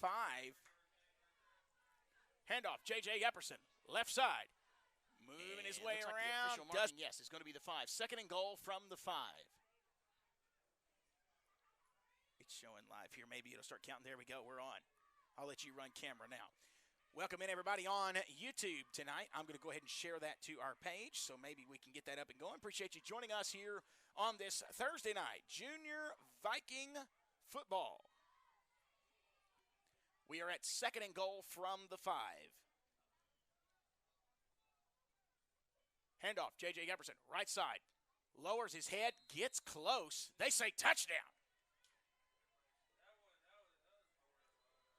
5. Handoff, J.J. Epperson, left side. Moving his way around. Yes, it's going to be the 5. Second and goal from the 5. It's showing live here. Maybe it'll start counting. There we go. We're on. I'll let you run camera now. Welcome in, everybody, on YouTube tonight. I'm going to go ahead and share that to our page, so maybe we can get that up and going. Appreciate you joining us here on this Thursday night, Junior Viking football. We are at second and goal from the 5. Handoff, J.J. Epperson, right side. Lowers his head, gets close. They say touchdown.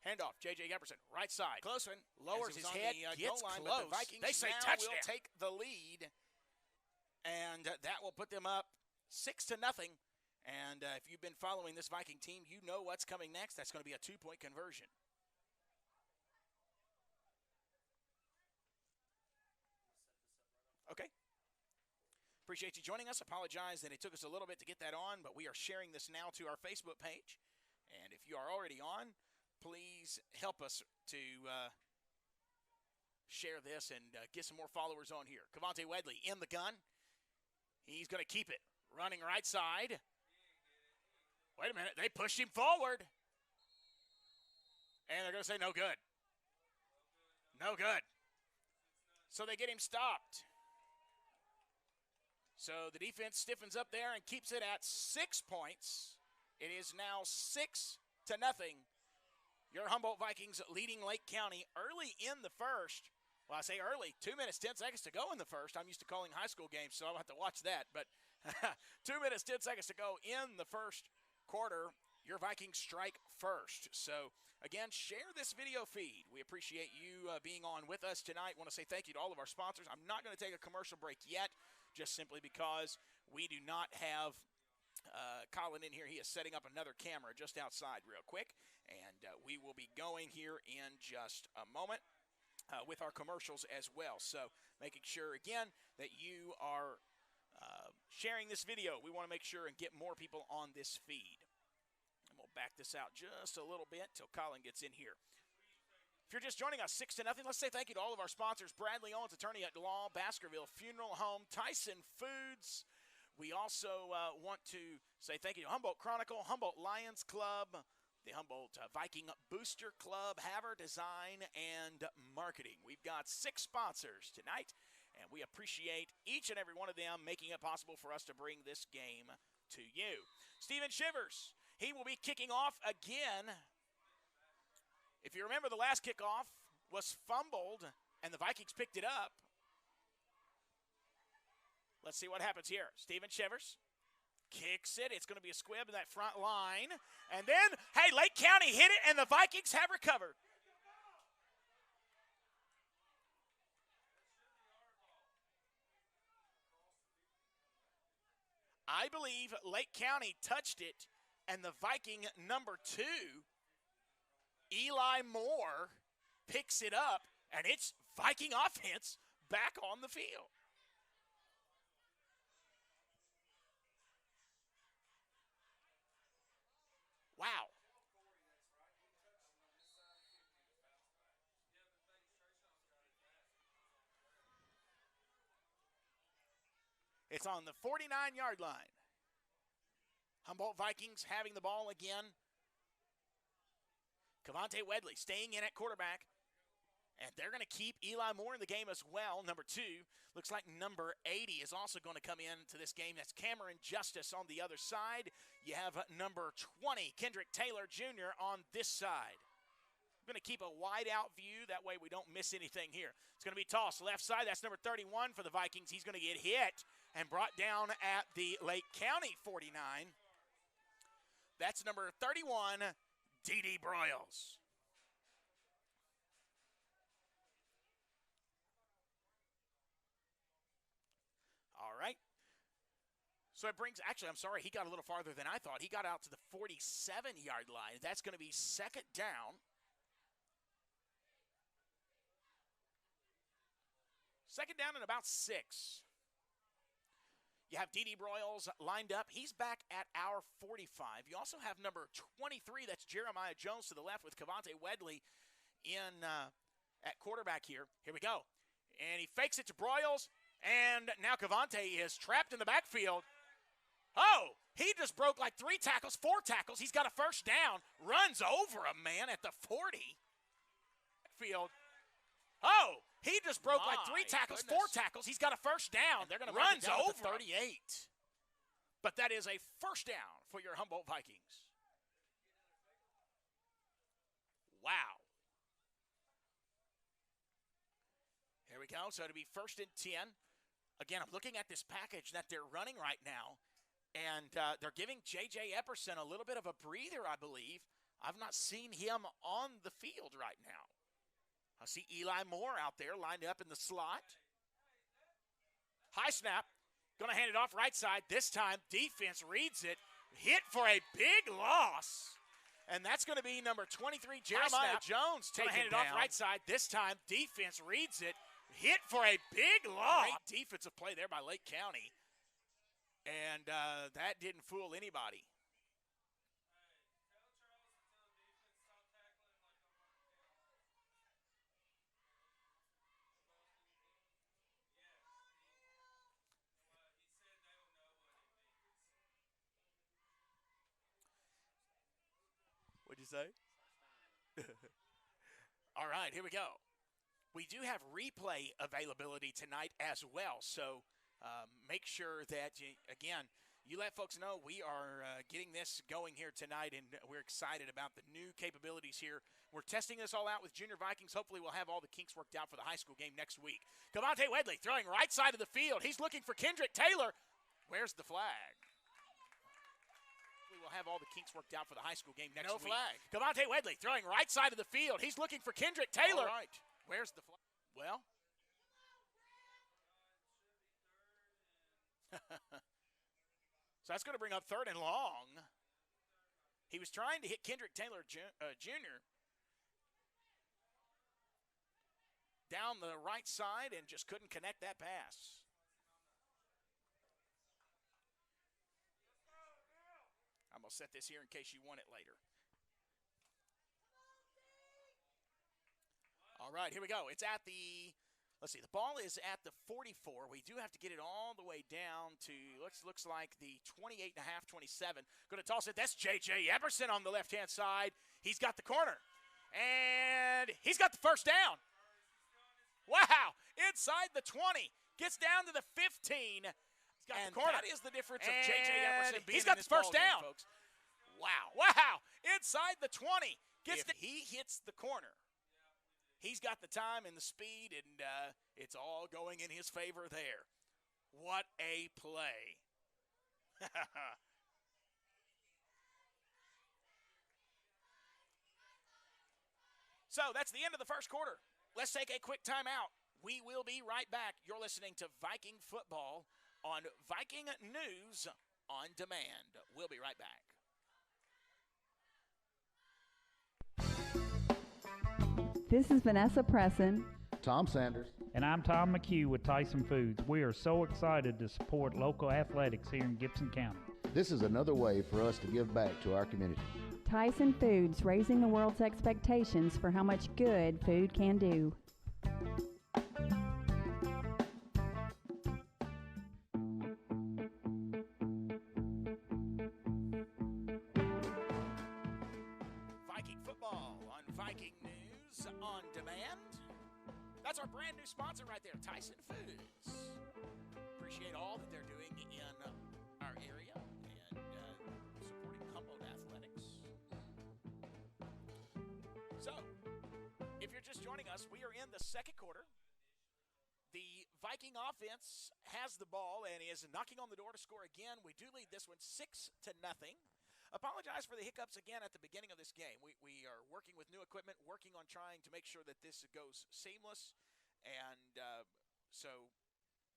Handoff, J.J. Epperson, right side. Close one. Lowers his head, gets close. The Vikings they say touchdown. Will take the lead, and that will put them up 6-0. And if you've been following this Viking team, you know what's coming next. That's going to be a 2-point conversion. Okay. Appreciate you joining us. Apologize that it took us a little bit to get that on, but we are sharing this now to our Facebook page. And if you are already on, please help us to share this and get some more followers on here. Cavante Wedley in the gun. He's going to keep it. Running right side. Wait a minute. They pushed him forward. And they're going to say no good. No good. So they get him stopped. So the defense stiffens up there and keeps it at 6 points. It is now 6-0. Your Humboldt Vikings leading Lake County early in the first. Well, I say early, 2 minutes, 10 seconds to go in the first. I'm used to calling high school games, so I'll have to watch that. But 2 minutes, 10 seconds to go in the first quarter. Your Vikings strike first. So, again, share this video feed. We appreciate you being on with us tonight. Want to say thank you to all of our sponsors. I'm not going to take a commercial break yet, just simply because we do not have Colin in here. He is setting up another camera just outside real quick, and we will be going here in just a moment with our commercials as well. So making sure, again, that you are sharing this video. We want to make sure and get more people on this feed. And we'll back this out just a little bit till Colin gets in here. If you're just joining us, 6-0, let's say thank you to all of our sponsors. Bradley Owens, attorney at law, Baskerville Funeral Home, Tyson Foods. We also want to say thank you to Humboldt Chronicle, Humboldt Lions Club, the Humboldt Viking Booster Club, Haver Design, and Marketing. We've got 6 sponsors tonight, and we appreciate each and every one of them making it possible for us to bring this game to you. Steven Shivers, he will be kicking off again. If you remember, the last kickoff was fumbled, and the Vikings picked it up. Let's see what happens here. Steven Shivers kicks it. It's going to be a squib in that front line. And then, hey, Lake County hit it, and the Vikings have recovered. I believe Lake County touched it, and the Viking number 2, Eli Moore, picks it up, and it's Viking offense back on the field. Wow. It's on the 49-yard line. Humboldt Vikings having the ball again. Cavante Wedley staying in at quarterback. And they're going to keep Eli Moore in the game as well, number 2. Looks like number 80 is also going to come into this game. That's Cameron Justice on the other side. You have number 20, Kendrick Taylor Jr. on this side. I'm going to keep a wide-out view. That way we don't miss anything here. It's going to be tossed left side. That's number 31 for the Vikings. He's going to get hit and brought down at the Lake County 49. That's number 31, D.D. Broyles. All right. So it brings, actually, I'm sorry, he got a little farther than I thought. He got out to the 47-yard line. That's going to be second down. Second down and about 6. You have D.D. Broyles lined up. He's back at our 45. You also have number 23. That's Jeremiah Jones to the left with Cavante Wedley in at quarterback here. Here we go. And he fakes it to Broyles. And now Cavante is trapped in the backfield. Oh, he just broke like 3 tackles, 4 tackles. He's got a first down. Runs over a man at the 40. Field. Oh, he just broke like 3 tackles, 4 tackles. He's got a first down. They're going to runs over 38. But that is a first down for your Humboldt Vikings. Wow. Here we go. So to be 1st and 10. Again, I'm looking at this package that they're running right now, and they're giving J.J. Epperson a little bit of a breather, I believe. I've not seen him on the field right now. I see Eli Moore out there lined up in the slot. High snap. Going to hand it off right side. This time, defense reads it. Hit for a big loss. And that's going to be number 23, Jeremiah Jones, taking hand it off right side. This time, defense reads it. Hit for a big loss. Great defensive play there by Lake County. And that didn't fool anybody. What'd you say? All right, here we go. We do have replay availability tonight as well, so make sure that, again, you let folks know we are getting this going here tonight, and we're excited about the new capabilities here. We're testing this all out with Junior Vikings. Hopefully we'll have all the kinks worked out for the high school game next week. Cavante Wedley throwing right side of the field. He's looking for Kendrick Taylor. Where's the flag? We will have all the kinks worked out for the high school game next week. No flag. Cavante Wedley throwing right side of the field. He's looking for Kendrick Taylor. All right. Where's the flag? Well. So that's going to bring up 3rd and long. He was trying to hit Kendrick Taylor Jr. down the right side and just couldn't connect that pass. I'm going to set this here in case you want it later. All right, here we go. It's at the, let's see, the ball is at the 44. We do have to get it all the way down to, looks like the 28 and a half, 27. Going to toss it. That's J.J. Epperson on the left-hand side. He's got the corner. And he's got the first down. Wow, inside the 20. Gets down to the 15. He's got the corner. That is the difference of J.J. Epperson being in this ball game, folks. He's got the first down. Wow, inside the 20. He hits the corner. He's got the time and the speed, and it's all going in his favor there. What a play. So that's the end of the first quarter. Let's take a quick timeout. We will be right back. You're listening to Viking football on Viking News on Demand. We'll be right back. This is Vanessa Presson, Tom Sanders, and I'm Tom McHugh with Tyson Foods. We are so excited to support local athletics here in Gibson County. This is another way for us to give back to our community. Tyson Foods, raising the world's expectations for how much good food can do. Viking football on Viking News on Demand. That's our brand new sponsor right there, Tyson Foods. Appreciate all that they're doing in our area and supporting Humboldt athletics. So, if you're just joining us, we are in the second quarter. The Viking offense has the ball and is knocking on the door to score again. We do lead this one 6-0. Apologize for the hiccups again at the beginning of this game. We are working with new equipment, working on trying to make sure that this goes seamless. And so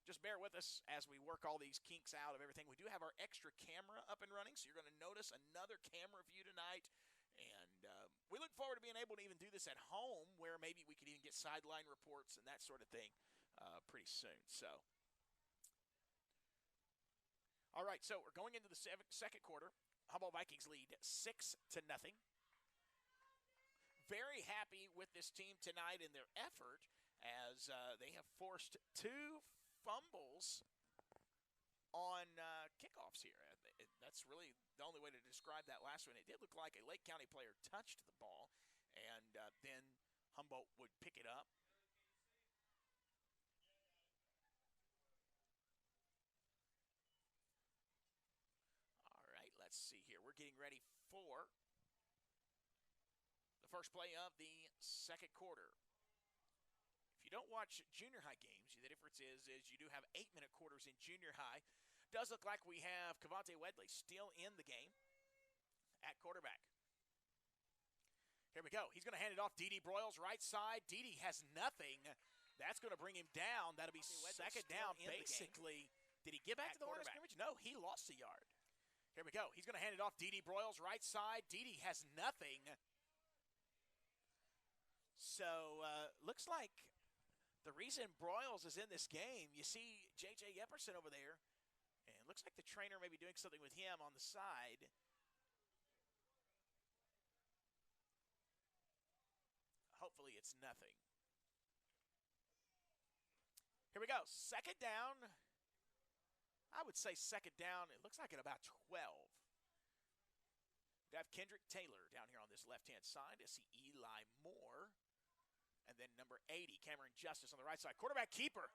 just bear with us as we work all these kinks out of everything. We do have our extra camera up and running, so you're going to notice another camera view tonight. And we look forward to being able to even do this at home, where maybe we could even get sideline reports and that sort of thing pretty soon. So All right, so we're going into the second quarter. Humboldt Vikings lead 6-0. Very happy with this team tonight in their effort as they have forced 2 fumbles on kickoffs here. That's really the only way to describe that last one. It did look like a Lake County player touched the ball, and then Humboldt would pick it up. All right, let's see here. We're getting ready for the first play of the second quarter. If you don't watch junior high games, the difference is you do have 8-minute quarters in junior high. Does look like we have Cavante Wedley still in the game at quarterback. Here we go. He's going to hand it off. D.D. Broyles, right side. D.D. has nothing. That's going to bring him down. That'll be second down, basically. Did he get back to the line of scrimmage? No, he lost a yard. Here we go. He's going to hand it off. D.D. Broyles, right side. D.D. has nothing. So, looks like the reason Broyles is in this game, you see J.J. Epperson over there, and it looks like the trainer may be doing something with him on the side. Hopefully it's nothing. Here we go. Second down. I would say second down. It looks like at about 12. We have Kendrick Taylor down here on this left-hand side. I see Eli Moore. And then number 80, Cameron Justice on the right side. Quarterback keeper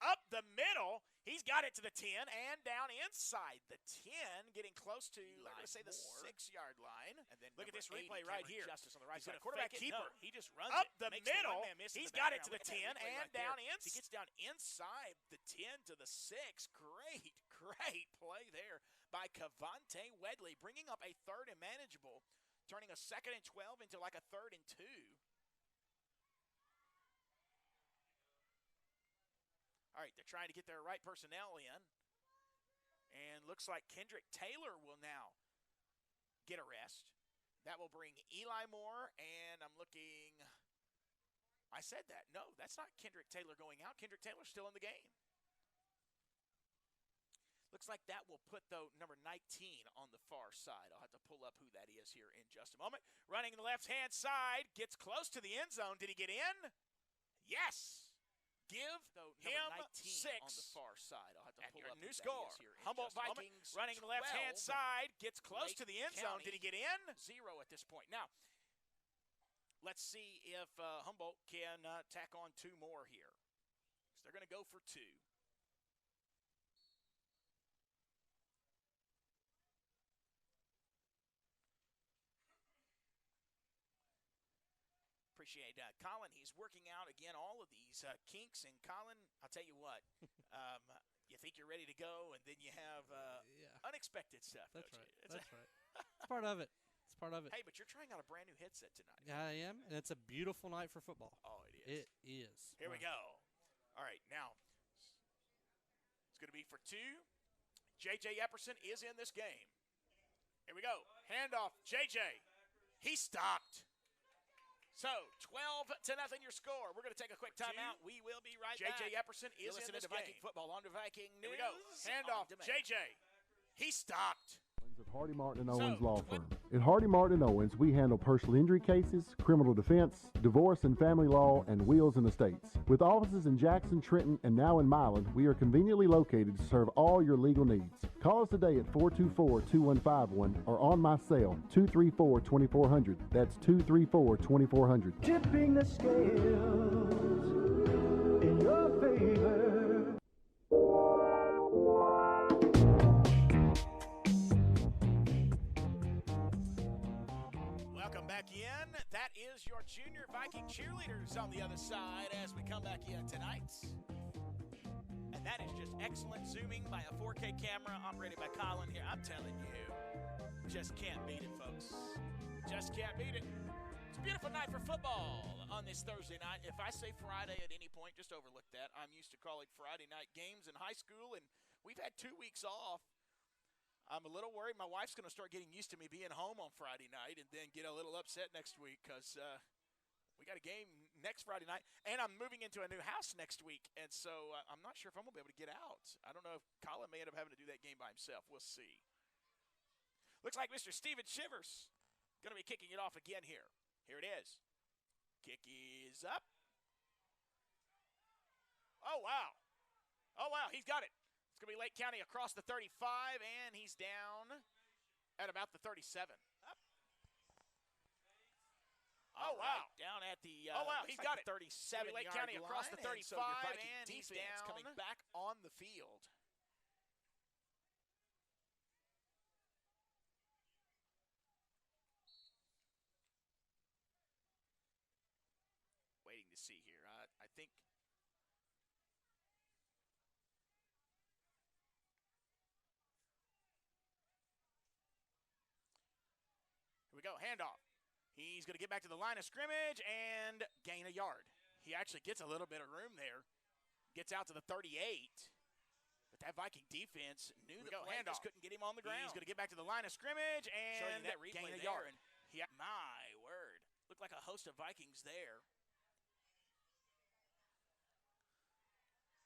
up the middle. He's got it to the 10 and down inside the 10, getting close to, I'm going to say, the 6-yard line. And then look at this replay right here. Justice on the right side. Quarterback keeper. No, he just runs up the middle. He's got it to the 10 and down inside. He gets down inside the 10 to the 6. Great play there by Cavante Wedley, bringing up a 3rd and manageable, turning a 2nd and 12 into like a 3rd and 2. All right, they're trying to get their right personnel in. And looks like Kendrick Taylor will now get a rest. That will bring Eli Moore, and I'm looking. I said that. No, that's not Kendrick Taylor going out. Kendrick Taylor's still in the game. Looks like that will put, though, number 19 on the far side. I'll have to pull up who that is here in just a moment. Running the left-hand side, gets close to the end zone. Did he get in? Yes. Give him 6 on the far side. I'll have to pull up new score. Humboldt Vikings running the left-hand side, gets close to the end zone. Did he get in? 0 at this point. Now, let's see if Humboldt can tack on 2 more here. So they're going to go for 2. Appreciate Colin. He's working out, again, all of these kinks. And, Colin, I'll tell you what, you think you're ready to go, and then you have unexpected stuff. That's right. That's right. It's part of it. It's part of it. Hey, but you're trying out a brand-new headset tonight. Yeah, I am, and it's a beautiful night for football. Oh, it is. It is. Here we go. All right, now, it's going to be for 2. J.J. Epperson is in this game. Here we go. Handoff. J.J. He stopped. So, 12-0 your score. We're going to take a quick timeout. We will be right back. J.J. Epperson is in this Viking football on to Viking News. Here we go. Handoff. J.J. He stopped. At Hardy Martin and Owens Law Firm. At Hardy Martin and Owens, we handle personal injury cases, criminal defense, divorce and family law, and wills and estates. With offices in Jackson, Trenton, and now in Milan, we are conveniently located to serve all your legal needs. Call us today at 424-2151 or on my cell, 234-2400. That's 234-2400. Tipping the scales in your favor. That is your junior Viking cheerleaders on the other side as we come back in tonight. And that is just excellent zooming by a 4K camera operated by Colin here. I'm telling you, just can't beat it, folks. Just can't beat it. It's a beautiful night for football on this Thursday night. If I say Friday at any point, just overlook that. I'm used to calling Friday night games in high school, and we've had 2 weeks off. I'm a little worried my wife's going to start getting used to me being home on Friday night and then get a little upset next week because We got a game next Friday night, and I'm moving into a new house next week, and so I'm not sure if I'm going to be able to get out. I don't know if Colin may end up having to do that game by himself. We'll see. Looks like Mr. Steven Shivers going to be kicking it off again here. Here it is. Kick is up. Oh, wow. Oh, wow, he's got it. It's going to be Lake County across the 35, and he's down at about the 37. Up. Oh, wow. Down at the he's got it. 37 Lake County across the 35, and he's down. Coming back on the field. Waiting to see here. I think. Here we go. Handoff. He's going to get back to the line of scrimmage and gain a yard. He actually gets a little bit of room there. Gets out to the 38. But that Viking defense knew the play just couldn't get him on the ground. He's going to get back to the line of scrimmage and gain a yard. My word. Looked like a host of Vikings there.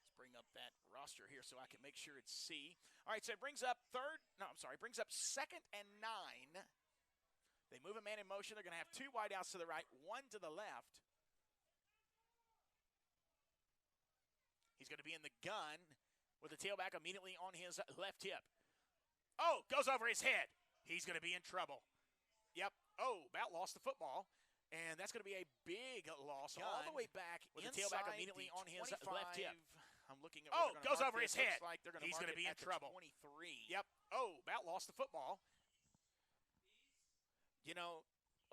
Let's bring up that roster here so I can make sure it's C. All right, so it brings up brings up 2nd and 9. They move a man in motion. They're going to have 2 wideouts to the right, 1 to the left. He's going to be in the gun with the tailback immediately on his left hip. Oh, goes over his head. He's going to be in trouble. Yep. Oh, about lost the football. And that's going to be a big loss all the way back with the tailback immediately on his left hip. I'm looking at goes over his head. Like he's going to be in trouble. 23. Yep. Oh, about lost the football. You know,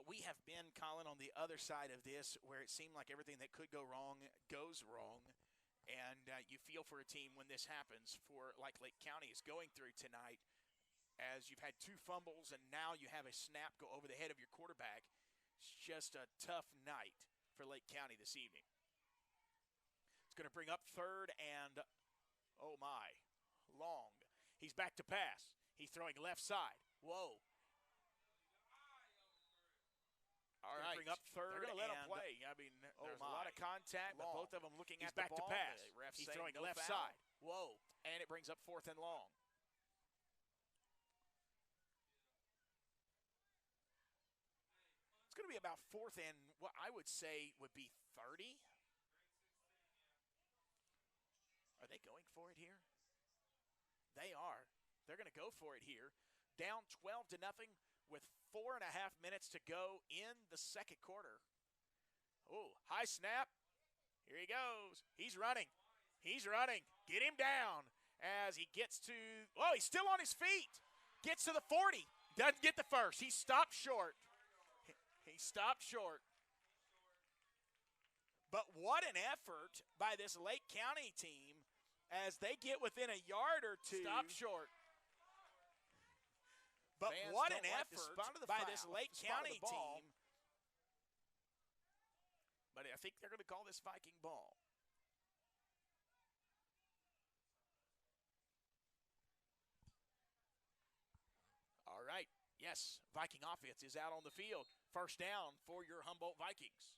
we have been, Colin, on the other side of this where it seemed like everything that could go wrong goes wrong. And you feel for a team when this happens, like Lake County is going through tonight, as you've had 2 fumbles and now you have a snap go over the head of your quarterback. It's just a tough night for Lake County this evening. It's going to bring up 3rd and, oh my, long. He's back to pass. He's throwing left side. Whoa. All right, bring up 3rd. They're going to let him play. I mean, there's a lot of contact, but both of them looking at the ball. He's back to pass. He's throwing left side. Whoa. And it brings up 4th and long. It's going to be about 4th and what I would say would be 30. Are they going for it here? They are. They're going to go for it here. Down 12-0 with 4.5 minutes to go in the second quarter. Oh, high snap. Here he goes. He's running. He's running. Get him down as he gets to, oh, he's still on his feet. Gets to the 40. Doesn't get the first. He stopped short. He stopped short. But what an effort by this Lake County team as they get within a yard or two. Stop short. But fans what an effort by this Lake County team. But I think they're going to call this Viking ball. All right. Yes, Viking offense is out on the field. First down for your Humboldt Vikings.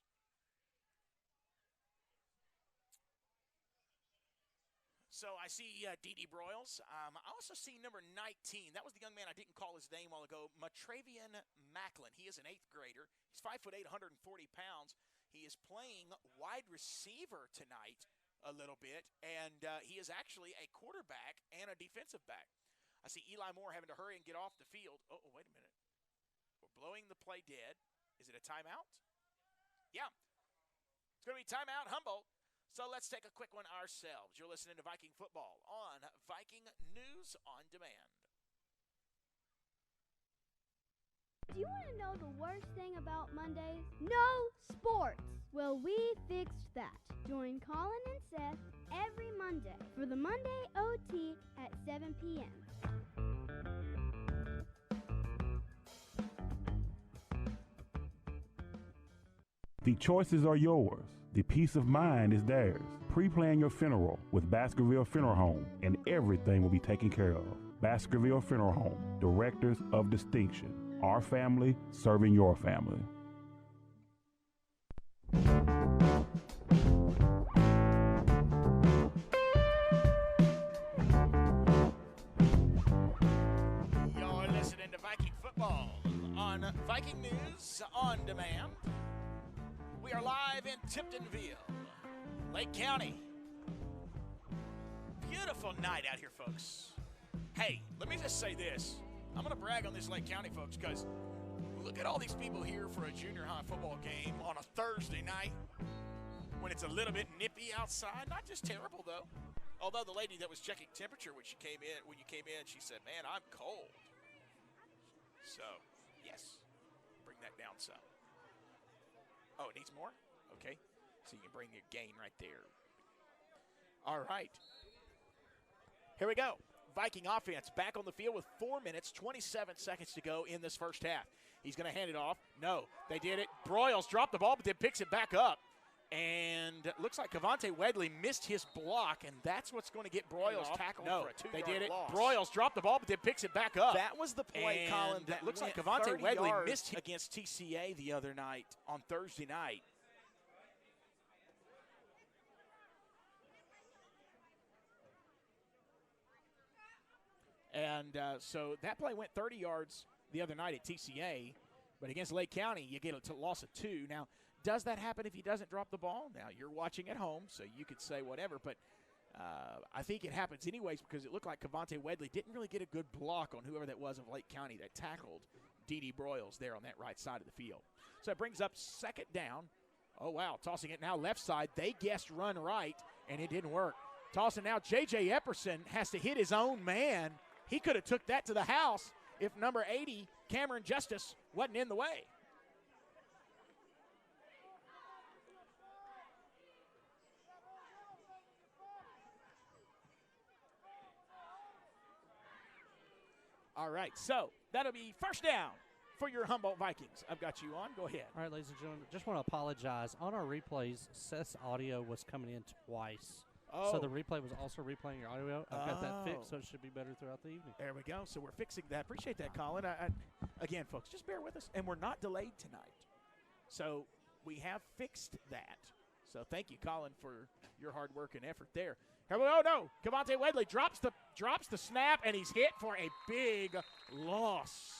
So I see D.D. Broyles. I also see number 19. That was the young man I didn't call his name a while ago, Matravian Macklin. He is an 8th grader. He's 5'8", 140 pounds. He is playing wide receiver tonight a little bit, and he is actually a quarterback and a defensive back. I see Eli Moore having to hurry and get off the field. Oh, wait a minute. We're blowing the play dead. Is it a timeout? Yeah. It's going to be timeout, Humboldt. So let's take a quick one ourselves. You're listening to Viking Football on Viking News on Demand. Do you want to know the worst thing about Mondays? No sports. Well, we fixed that. Join Colin and Seth every Monday for the Monday OT at 7 p.m. The choices are yours. The peace of mind is theirs. Pre-plan your funeral with Baskerville Funeral Home, and everything will be taken care of. Baskerville Funeral Home, directors of distinction. Our family serving your family. Viking News on Demand. We are live in Tiptonville, Lake County. Beautiful night out here, folks. Hey, let me just say this. I'm going to brag on this Lake County, folks, because look at all these people here for a junior high football game on a Thursday night when it's a little bit nippy outside. Not just terrible, though. Although the lady that was checking temperature when you came in, she said, man, I'm cold. So, yes, bring that down some. Oh, it needs more? Okay. So you can bring your gain right there. All right. Here we go. Viking offense back on the field with 4 minutes, 27 seconds to go in this first half. He's going to hand it off. No, they did it. Broyles dropped the ball, but then picks it back up. And it looks like Cavante Wedley missed his block, and that's what's going to get Broyles tackled for a 2-yard they did it. Loss. Broyles dropped the ball, but then picks it back up. That was the play, Colin. That looks like Cavante Wedley missed against TCA the other night on Thursday night. And so that play went 30 yards the other night at TCA, but against Lake County, you get a loss of 2. Now, does that happen if he doesn't drop the ball? Now, you're watching at home, so you could say whatever, but I think it happens anyways because it looked like Cavante Wedley didn't really get a good block on whoever that was of Lake County that tackled D.D. Broyles there on that right side of the field. So it brings up second down. Oh, wow, tossing it now left side. They guessed run right, and it didn't work. Tossing now, J.J. Epperson has to hit his own man. He could have took that to the house if number 80, Cameron Justice, wasn't in the way. All right, so that'll be first down for your Humboldt Vikings. I've got you on. Go ahead. All right, ladies and gentlemen, just want to apologize. On our replays, Seth's audio was coming in twice. Oh. So the replay was also replaying your audio. I've got that fixed, so it should be better throughout the evening. There we go. So we're fixing that. Appreciate that, Colin. Again, folks, just bear with us. And we're not delayed tonight. So we have fixed that. So thank you, Colin, for your hard work and effort there. Here we go. No. Cavante Wedley drops the snap, and he's hit for a big loss.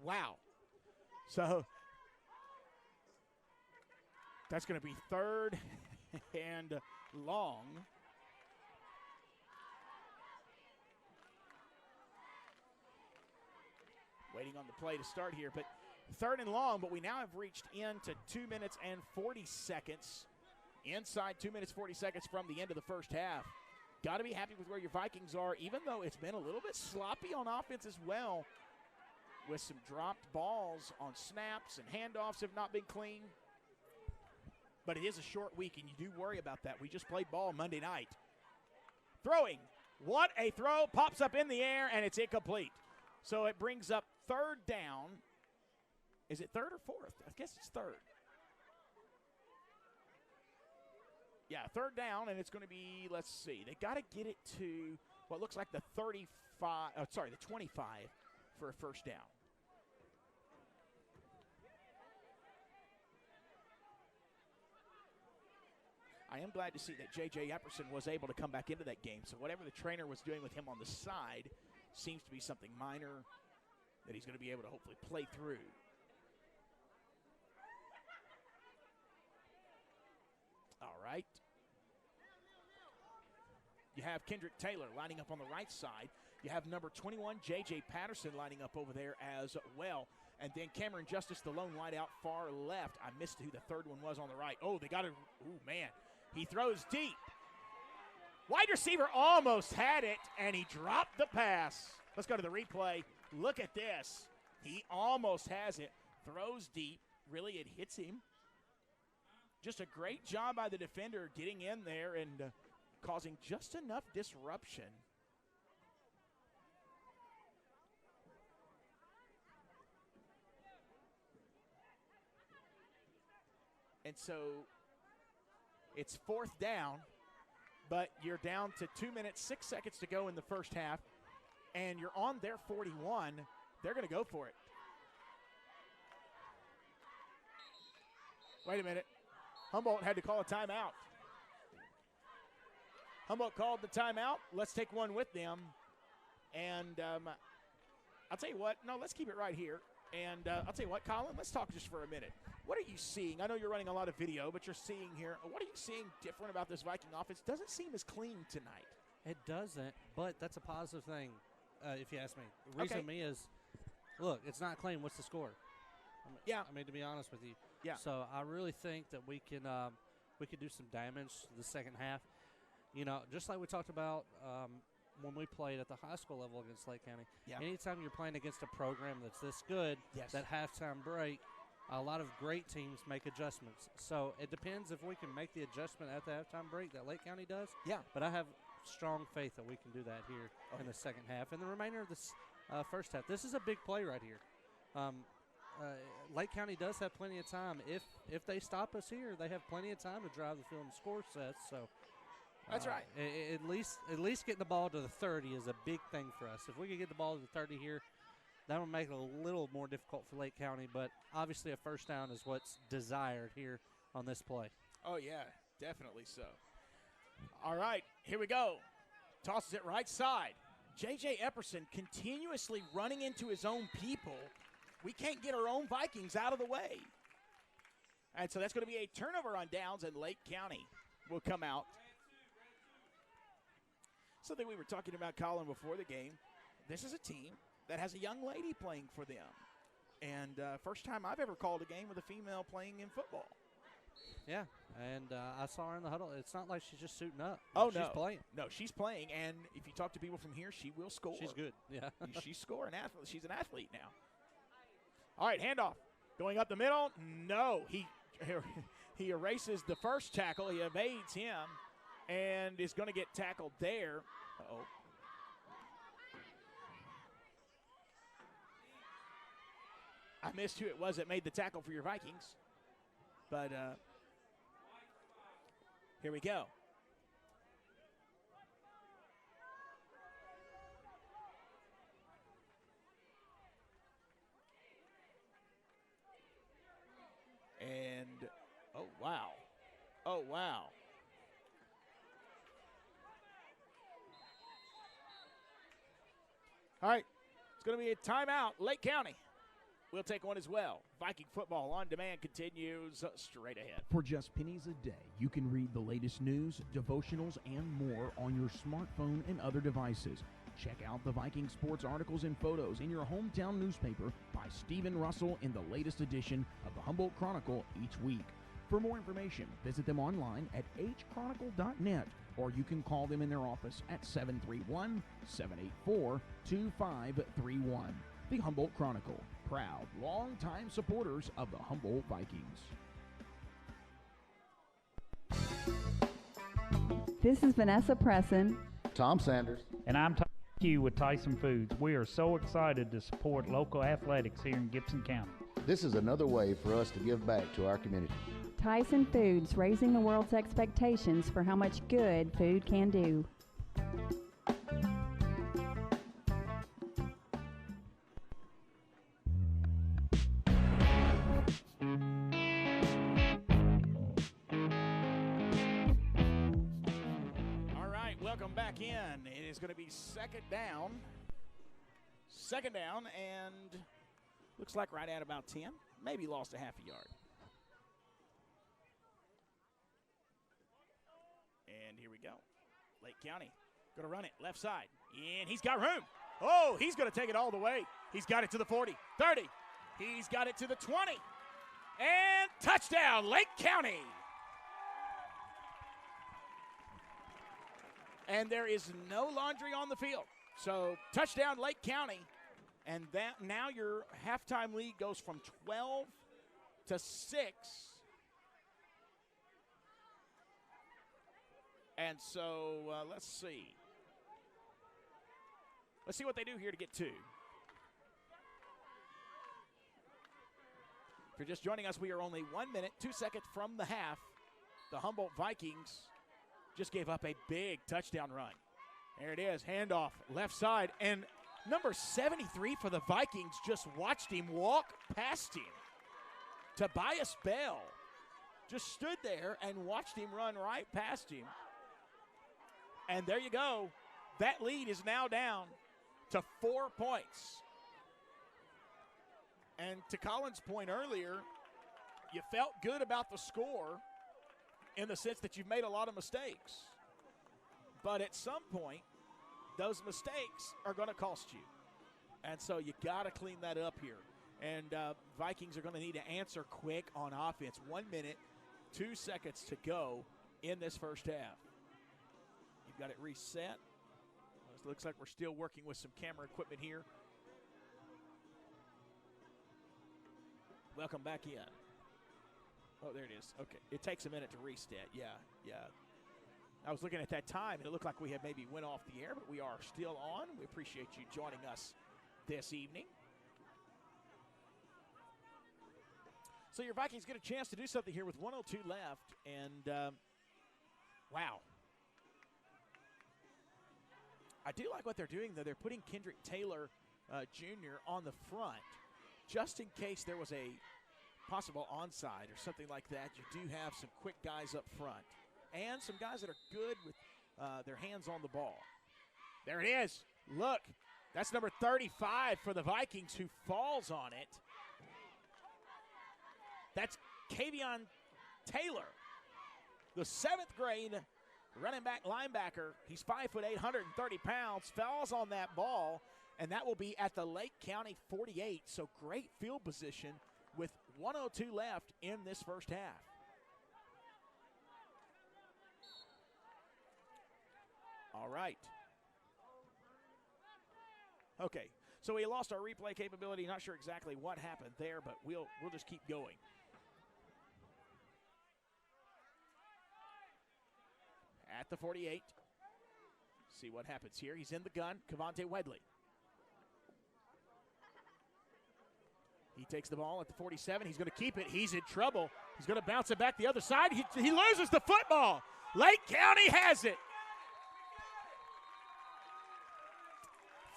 Wow. So that's going to be third and long. Waiting on the play to start here, but third and long, but we now have reached into 2 minutes and 40 seconds. Inside 2 minutes, 40 seconds from the end of the first half. Got to be happy with where your Vikings are, even though it's been a little bit sloppy on offense as well, with some dropped balls on snaps and handoffs have not been clean. But it is a short week, and you do worry about that. We just played ball Monday night. Throwing. What a throw. Pops up in the air, and it's incomplete. So it brings up third down. Is it third or fourth? I guess it's third. Yeah, third down, and it's going to be, let's see. They got to get it to what looks like the 25, the 25 for a first down. I am glad to see that J.J. Epperson was able to come back into that game. So whatever the trainer was doing with him on the side seems to be something minor that he's going to be able to hopefully play through. All right. You have Kendrick Taylor lining up on the right side. You have number 21, J.J. Patterson, lining up over there as well. And then Cameron Justice, the lone wideout, far left. I missed who the third one was on the right. Oh, they got it. Oh, man. He throws deep. Wide receiver almost had it, and he dropped the pass. Let's go to the replay. Look at this. He almost has it. Throws deep. Really, it hits him. Just a great job by the defender getting in there and causing just enough disruption. And so it's fourth down, but you're down to 2 minutes, 6 seconds to go in the first half, and you're on their 41. They're going to go for it. Wait a minute. Humboldt had to call a timeout. Humboldt called the timeout. Let's take one with them. And I'll tell you what. No, let's keep it right here. And I'll tell you what, Colin, let's talk just for a minute. What are you seeing? I know you're running a lot of video, but you're seeing here. What are you seeing different about this Viking offense? Doesn't seem as clean tonight. It doesn't, but that's a positive thing, if you ask me. The reason to me is, look, it's not clean. What's the score? I mean, to be honest with you. Yeah. So I really think that we can do some damage to the second half. You know, just like we talked about when we played at the high school level against Lake County. Yeah. Anytime you're playing against a program that's this good, that halftime break, a lot of great teams make adjustments. So it depends if we can make the adjustment at the halftime break that Lake County does. Yeah. But I have strong faith that we can do that here in the second half. And the remainder of this first half, this is a big play right here. Lake County does have plenty of time. If they stop us here, they have plenty of time to drive the field and score sets. So that's right. At least getting the ball to the 30 is a big thing for us. If we could get the ball to the 30 here, that would make it a little more difficult for Lake County. But obviously a first down is what's desired here on this play. Oh, yeah, definitely so. All right, here we go. Tosses it right side. J.J. Epperson continuously running into his own people. We can't get our own Vikings out of the way. And so that's going to be a turnover on downs, and Lake County will come out. Something we were talking about, Colin, before the game. This is a team that has a young lady playing for them. And first time I've ever called a game with a female playing in football. Yeah, and I saw her in the huddle. It's not like she's just suiting up. Oh, she's playing. No, she's playing, and if you talk to people from here, she will score. She's good, yeah. She's scoring. She's an athlete now. All right, handoff. Going up the middle. No, he erases the first tackle. He evades him and is going to get tackled there. Uh-oh. I missed who it was that made the tackle for your Vikings. But here we go. And, oh, wow. Oh, wow. All right, it's going to be a timeout. Lake County will take one as well. Viking football on demand continues straight ahead. For just pennies a day, you can read the latest news, devotionals, and more on your smartphone and other devices. Check out the Viking sports articles and photos in your hometown newspaper by Stephen Russell in the latest edition of the Humboldt Chronicle each week. For more information, visit them online at hchronicle.net, or you can call them in their office at 731-784-2531. The Humboldt Chronicle, proud, longtime supporters of the Humboldt Vikings. This is Vanessa Presson. Tom Sanders. And I'm Tom Q with Tyson Foods. We are so excited to support local athletics here in Gibson County. This is another way for us to give back to our community. Tyson Foods, raising the world's expectations for how much good food can do. All right, welcome back in. It is going to be second down. Second down, and looks like right at about 10. Maybe lost a half a yard. And here we go. Lake County going to run it left side. And he's got room. Oh, he's going to take it all the way. He's got it to the 40, 30. He's got it to the 20. And touchdown, Lake County. And there is no laundry on the field. So touchdown, Lake County. And that now your halftime lead goes from 12 to 6. And so let's see. Let's see what they do here to get 2. If you're just joining us, we are only 1 minute, 2 seconds from the half. The Humboldt Vikings just gave up a big touchdown run. There it is, handoff, left side. And number 73 for the Vikings just watched him walk past him. Tobias Bell just stood there and watched him run right past him. And there you go. That lead is now down to 4 points. And to Colin's point earlier, you felt good about the score in the sense that you've made a lot of mistakes. But at some point, those mistakes are going to cost you. And so you got to clean that up here. And Vikings are going to need to answer quick on offense. 1 minute, 2 seconds to go in this first half. You've got it reset. It looks like we're still working with some camera equipment here. Welcome back in. Oh, there it is. Okay. It takes a minute to reset. Yeah. I was looking at that time, and it looked like we had maybe went off the air, but we are still on. We appreciate you joining us this evening. So your Vikings get a chance to do something here with 1:02 left, and wow. I do like what they're doing, though. They're putting Kendrick Taylor Jr. on the front, just in case there was a possible onside or something like that. You do have some quick guys up front and some guys that are good with their hands on the ball. There it is. Look, that's number 35 for the Vikings who falls on it. That's Kavion Taylor, the 7th grade running back linebacker. He's 5'8", 130 pounds, falls on that ball, and that will be at the Lake County 48. So great field position with 1:02 left in this first half. All right. Okay, so we lost our replay capability. Not sure exactly what happened there, but we'll just keep going. At the 48. See what happens here. He's in the gun. Cavante Wedley. He takes the ball at the 47. He's going to keep it. He's in trouble. He's going to bounce it back the other side. He loses the football. Lake County has it.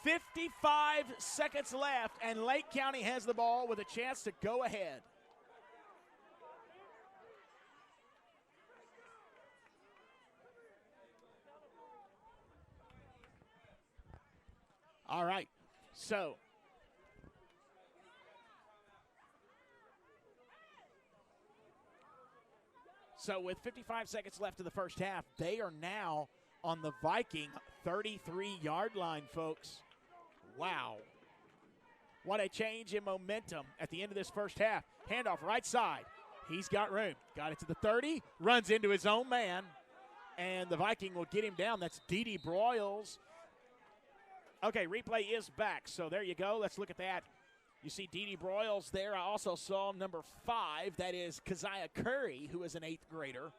55 seconds left, and Lake County has the ball with a chance to go ahead. All right, so with 55 seconds left in the first half, they are now on the Viking 33-yard line, folks. Wow. What a change in momentum at the end of this first half. Handoff right side. He's got room. Got it to the 30, runs into his own man, and the Viking will get him down. That's Dede Broyles. Okay, replay is back, so there you go. Let's look at that. You see Dede Broyles there. I also saw number 5. That is Keziah Curry, who is an 8th grader.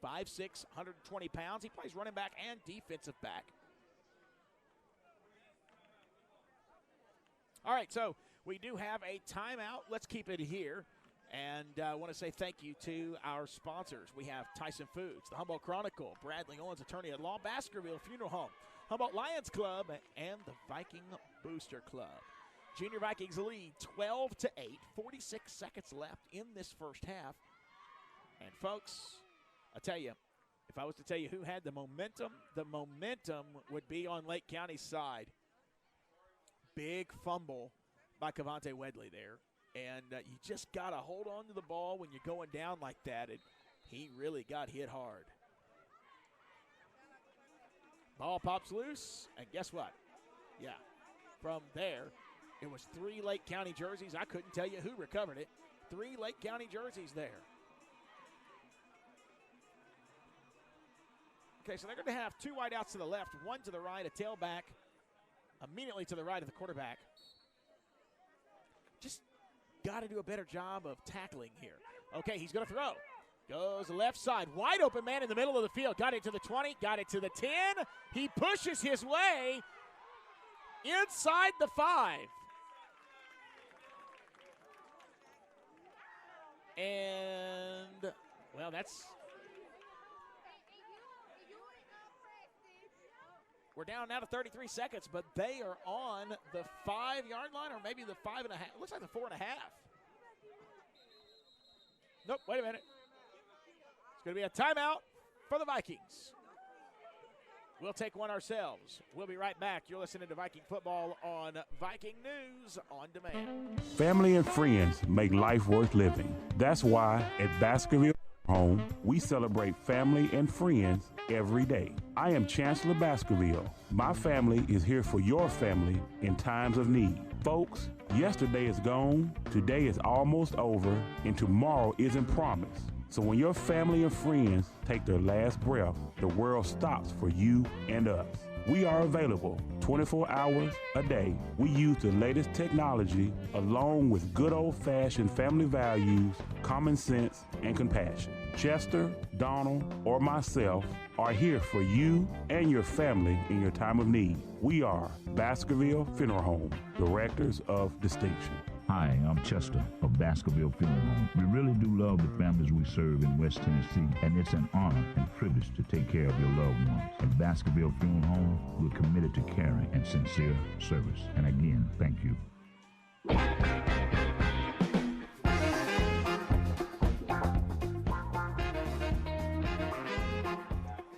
5'6", 120 pounds. He plays running back and defensive back. All right, so we do have a timeout. Let's keep it here. And I want to say thank you to our sponsors. We have Tyson Foods, the Humboldt Chronicle, Bradley Owens, attorney at law, Baskerville Funeral Home, Humboldt Lions Club, and the Viking Booster Club. Junior Vikings lead 12-8, 46 seconds left in this first half. And folks, I tell you, if I was to tell you who had the momentum would be on Lake County's side. Big fumble by Cavante Wedley there. And you just got to hold on to the ball when you're going down like that. And he really got hit hard. Ball pops loose, and guess what? Yeah, from there, it was 3 Lake County jerseys. I couldn't tell you who recovered it. 3 Lake County jerseys there. Okay, so they're going to have 2 wideouts to the left, 1 to the right, a tailback immediately to the right of the quarterback. Just got to do a better job of tackling here. Okay, he's going to throw. Goes left side. Wide open man in the middle of the field. Got it to the 20. Got it to the 10. He pushes his way inside the 5. And, well, that's... We're down now to 33 seconds, but they are on the 5-yard line, or maybe the 5.5. Looks like the 4.5. Nope, wait a minute. It's going to be a timeout for the Vikings. We'll take one ourselves. We'll be right back. You're listening to Viking football on Viking News on Demand. Family and friends make life worth living. That's why at Baskerville Home, we celebrate family and friends every day. I am Chancellor Baskerville. My family is here for your family in times of need. Folks, yesterday is gone, today is almost over, and tomorrow isn't promised. So when your family and friends take their last breath, the world stops for you and us. We are available 24 hours a day. We use the latest technology along with good old-fashioned family values, common sense, and compassion. Chester, Donald, or myself are here for you and your family in your time of need. We are Baskerville Funeral Home, Directors of Distinction. Hi, I'm Chester of Baskerville Funeral Home. We really do love the families we serve in West Tennessee, and it's an honor and privilege to take care of your loved ones. At Baskerville Funeral Home, we're committed to caring and sincere service. And again, thank you.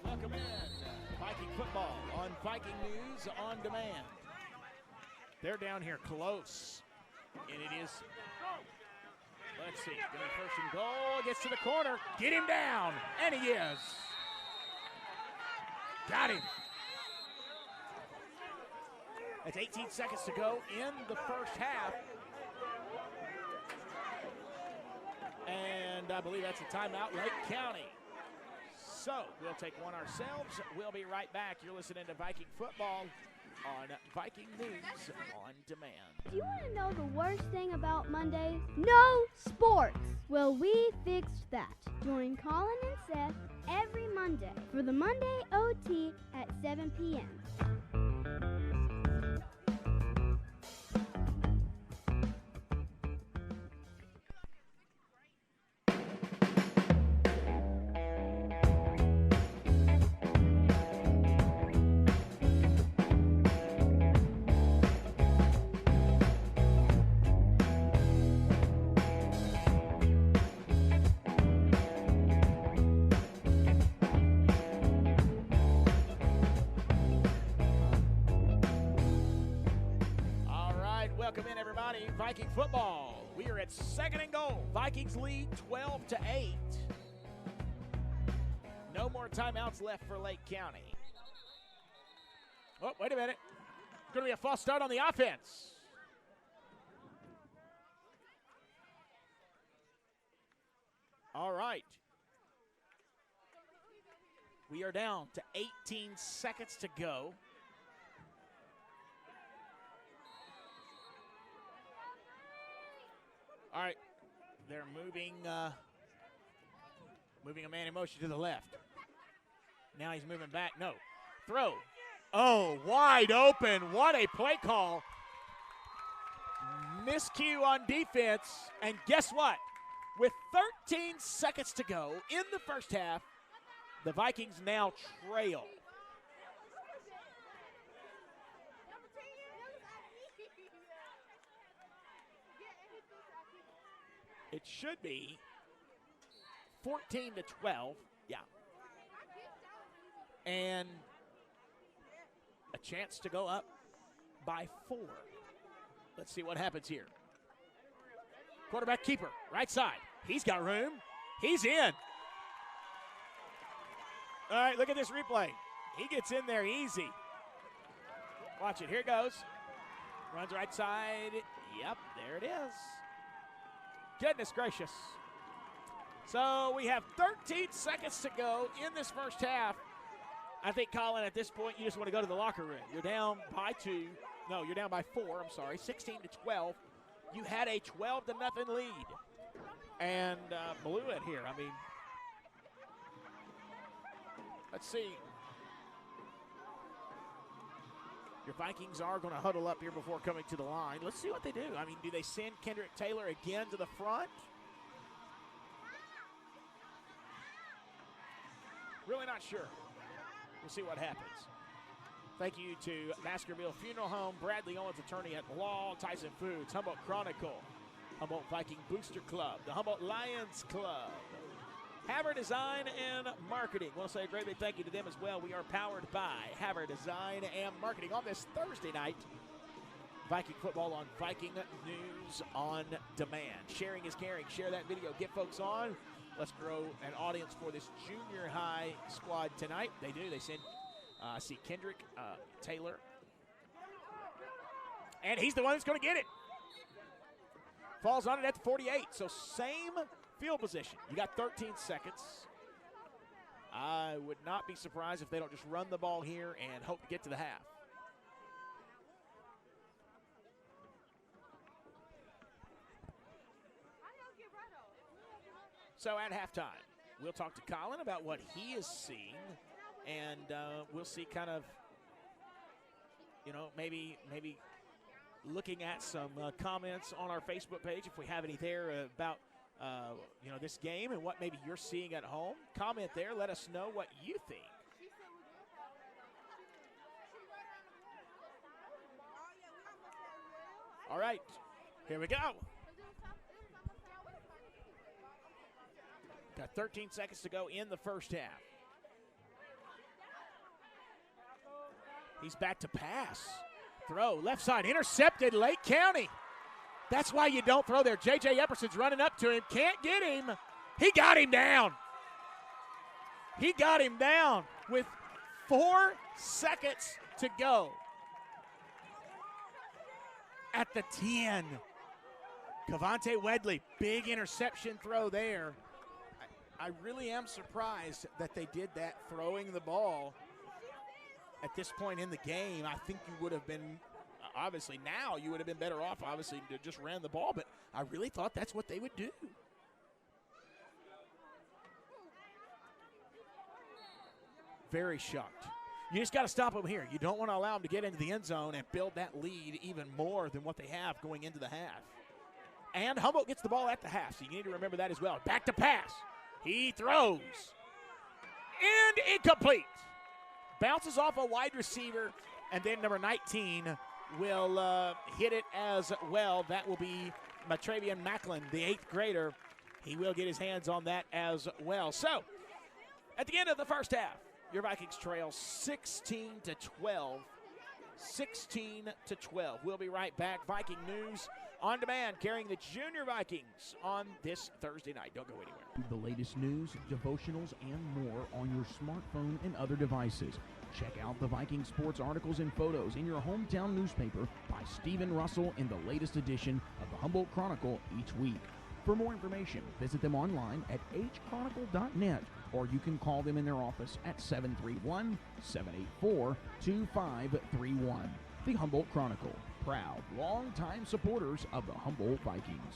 Welcome in Viking football on Viking News on Demand. They're down here close. And it is, let's see, gonna be first and goal, gets to the corner, get him down, and he is. Got him. That's 18 seconds to go in the first half. And I believe that's a timeout, Lake County. So we'll take one ourselves. We'll be right back. You're listening to Viking football on Viking News on Demand. Do you want to know the worst thing about Mondays? No sports! Well, we fixed that. Join Colin and Seth every Monday for the Monday OT at 7 p.m. Welcome in, everybody. Viking football. We are at second and goal. Vikings lead 12-8. No more timeouts left for Lake County. Oh, wait a minute. Going to be a false start on the offense. All right. We are down to 18 seconds to go. All right, they're moving a man in motion to the left. Now he's moving back. No, throw. Oh, wide open. What a play call. Miscue on defense, and guess what? With 13 seconds to go in the first half, the Vikings now trail. It should be 14-12, yeah. And a chance to go up by 4. Let's see what happens here. Quarterback keeper, right side. He's got room. He's in. All right, look at this replay. He gets in there easy. Watch it. Here it goes. Runs right side. Yep, there it is. Goodness gracious. So we have 13 seconds to go in this first half. I think, Colin, at this point, you just want to go to the locker room. You're down by 2. No, you're down by 4. I'm sorry, 16-12. You had a 12-0 lead and blew it here. I mean, let's see. Your Vikings are going to huddle up here before coming to the line. Let's see what they do. I mean, do they send Kendrick Taylor again to the front? Really not sure. We'll see what happens. Thank you to Baskerville Funeral Home, Bradley Owens Attorney at Law, Tyson Foods, Humboldt Chronicle, Humboldt Viking Booster Club, the Humboldt Lions Club, Haver Design and Marketing. We'll say a great big thank you to them as well. We are powered by Haver Design and Marketing on this Thursday night. Viking football on Viking News on Demand. Sharing is caring. Share that video. Get folks on. Let's grow an audience for this junior high squad tonight. They do. They send, I see Kendrick Taylor. And he's the one that's going to get it. Falls on it at the 48. So same field position. You got 13 seconds. I would not be surprised if they don't just run the ball here and hope to get to the half. So at halftime, we'll talk to Colin about what he is seeing, and we'll see kind of, maybe looking at some comments on our Facebook page if we have any there about, this game and what maybe you're seeing at home. Comment there. Let us know what you think. All right, here we go. Got 13 seconds to go in the first half. He's back to pass. Throw, left side, intercepted, Lake County. That's why you don't throw there. J.J. Epperson's running up to him, can't get him. He got him down. He got him down with 4 seconds to go. At the 10. Cavante Wedley, big interception throw there. I really am surprised that they did that, throwing the ball at this point in the game. I think you would have been, obviously now you would have been better off, obviously, to just ran the ball, but I really thought that's what they would do. Very shocked. You just got to stop them here. You don't want to allow them to get into the end zone and build that lead even more than what they have going into the half. And Humboldt gets the ball at the half, so you need to remember that as well. Back to pass. He throws. And incomplete. Bounces off a wide receiver, and then number 19 will hit it as well. That will be Matravian Macklin, the 8th grader. He will get his hands on that as well. So, at the end of the first half, your Vikings trail 16-12. 16-12. We'll be right back. Viking News on Demand, carrying the Junior Vikings on this Thursday night. Don't go anywhere. The latest news, devotionals, and more on your smartphone and other devices. Check out the Viking sports articles and photos in your hometown newspaper by Stephen Russell in the latest edition of the Humboldt Chronicle each week. For more information, visit them online at hchronicle.net, or you can call them in their office at 731-784-2531. The Humboldt Chronicle, proud, longtime supporters of the Humboldt Vikings.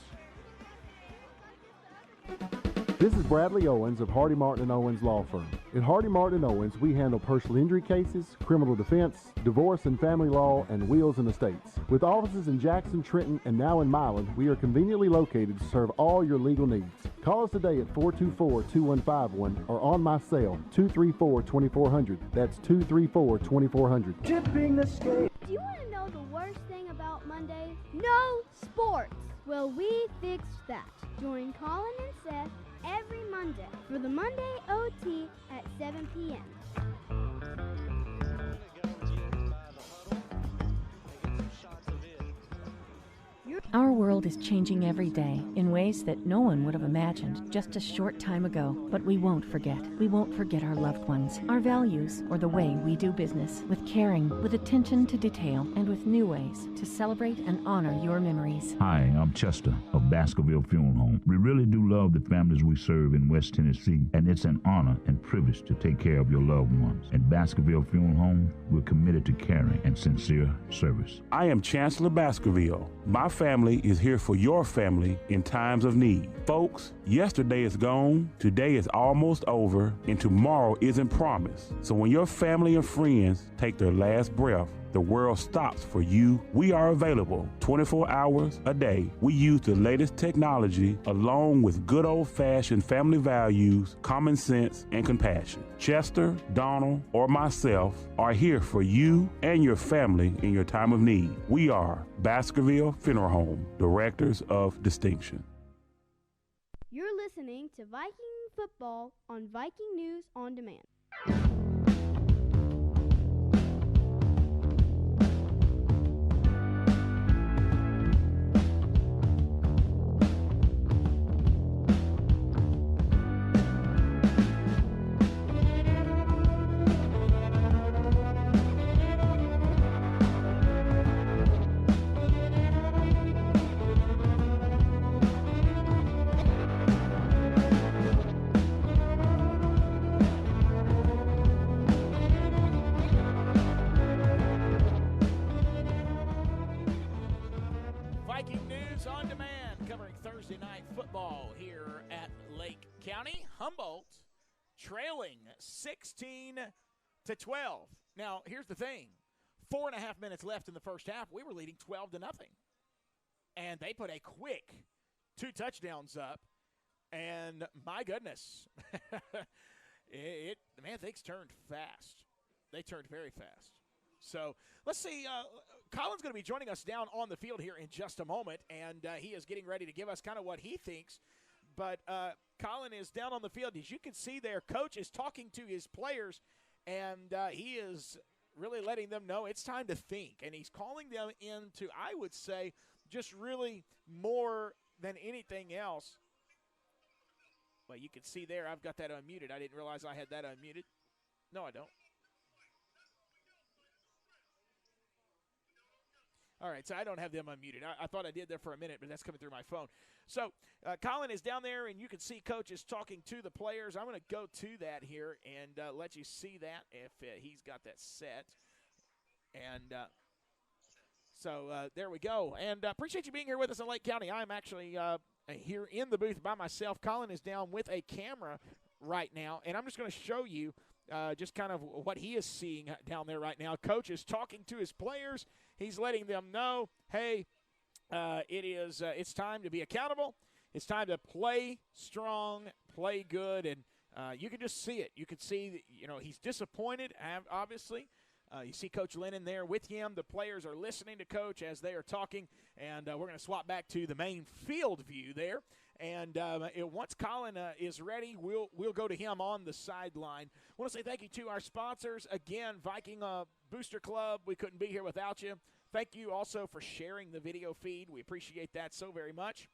This is Bradley Owens of Hardy Martin & Owens Law Firm. At Hardy Martin & Owens, we handle personal injury cases, criminal defense, divorce and family law, and wills and estates. With offices in Jackson, Trenton, and now in Milan, we are conveniently located to serve all your legal needs. Call us today at 424-2151 or on my cell, 234-2400. That's 234-2400. Tipping the scale. Do you want to know the worst thing about Mondays? No sports. Well, we fixed that. Join Colin and Seth every Monday for the Monday OT at 7 p.m. Our world is changing every day in ways that no one would have imagined just a short time ago. But we won't forget. We won't forget our loved ones, our values, or the way we do business. With caring, with attention to detail, and with new ways to celebrate and honor your memories. Hi, I'm Chester of Baskerville Funeral Home. We really do love the families we serve in West Tennessee, and it's an honor and privilege to take care of your loved ones. At Baskerville Funeral Home, we're committed to caring and sincere service. I am Chancellor Baskerville. My family is here for your family in times of need. Folks, yesterday is gone, today is almost over, and tomorrow isn't promised. So when your family and friends take their last breath, the world stops for you. We are available 24 hours a day. We use the latest technology along with good old-fashioned family values, common sense, and compassion. Chester, Donald, or myself are here for you and your family in your time of need. We are Baskerville Funeral Home, Directors of Distinction. You're listening to Viking football on Viking News on Demand. Viking News on Demand, covering Thursday night football here at Lake County. Humboldt trailing 16-12. Now, here's the thing. 4.5 minutes left in the first half. We were leading 12-0. And they put a quick 2 touchdowns up. And my goodness, things turned fast. They turned very fast. So let's see. Colin's going to be joining us down on the field here in just a moment, and he is getting ready to give us kind of what he thinks. But Colin is down on the field. As you can see there, Coach is talking to his players, and he is really letting them know it's time to think. And he's calling them into, I would say, just really more than anything else. Well, you can see there, I've got that unmuted. I didn't realize I had that unmuted. No, I don't. All right, so I don't have them unmuted. I thought I did there for a minute, but that's coming through my phone. So Colin is down there, and you can see Coach is talking to the players. I'm going to go to that here and let you see that if he's got that set. And so there we go. And appreciate you being here with us in Lake County. I'm actually here in the booth by myself. Colin is down with a camera right now, and I'm just going to show you just kind of what he is seeing down there right now. Coach is talking to his players. He's letting them know, hey, it's time to be accountable. It's time to play strong, play good, and you can just see it. You can see, he's disappointed, obviously. You see Coach Lennon there with him. The players are listening to Coach as they are talking, and we're going to swap back to the main field view there. And once Colin is ready, we'll go to him on the sideline. I want to say thank you to our sponsors. Again, Viking Booster Club, we couldn't be here without you. Thank you also for sharing the video feed. We appreciate that so very much.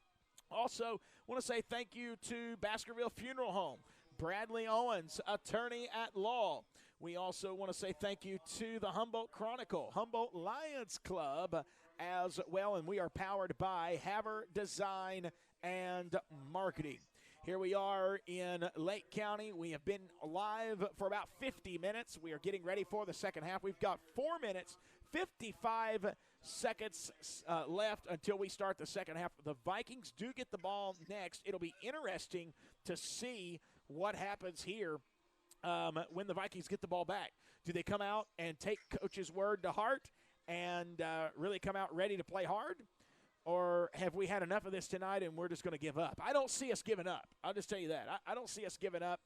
Also, want to say thank you to Baskerville Funeral Home, Bradley Owens, attorney at law. We also want to say thank you to the Humboldt Chronicle, Humboldt Lions Club as well, and we are powered by Haver Design and Marketing. Here we are in Lake County. We have been live for about 50 minutes. We are getting ready for the second half. We've got 4 minutes, 55 seconds left until we start the second half. The Vikings do get the ball next. It'll be interesting to see what happens here when the Vikings get the ball back. Do they come out and take Coach's word to heart and really come out ready to play hard? Or have we had enough of this tonight and we're just going to give up? I don't see us giving up. I'll just tell you that. I don't see us giving up.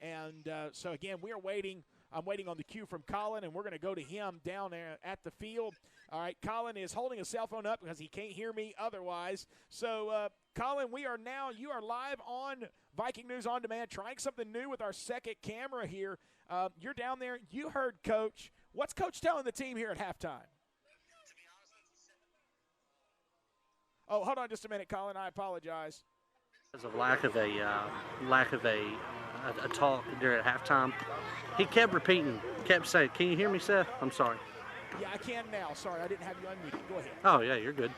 And so, again, we are waiting. I'm waiting on the cue from Colin, and we're going to go to him down there at the field. All right, Colin is holding his cell phone up because he can't hear me otherwise. So, Colin, you are live on Viking News On Demand, trying something new with our second camera here. You're down there. You heard Coach. What's Coach telling the team here at halftime? Oh, hold on just a minute, Colin. I apologize. Because of lack of a talk during halftime, he kept repeating, kept saying, "Can you hear me, Seth?" I'm sorry. Yeah, I can now. Sorry, I didn't have you unmuted. Go ahead. Oh yeah, you're good.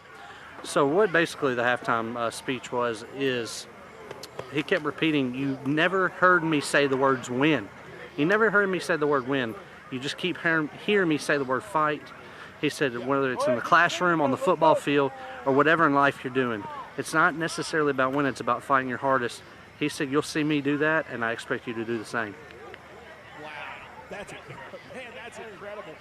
So what basically the halftime speech is he kept repeating, "You never heard me say the words win. You never heard me say the word win. You just keep hearing me say the word fight." He said whether it's in the classroom, on the football field, or whatever in life you're doing, it's not necessarily about winning, it's about fighting your hardest. He said, you'll see me do that, and I expect you to do the same. Wow, that's incredible.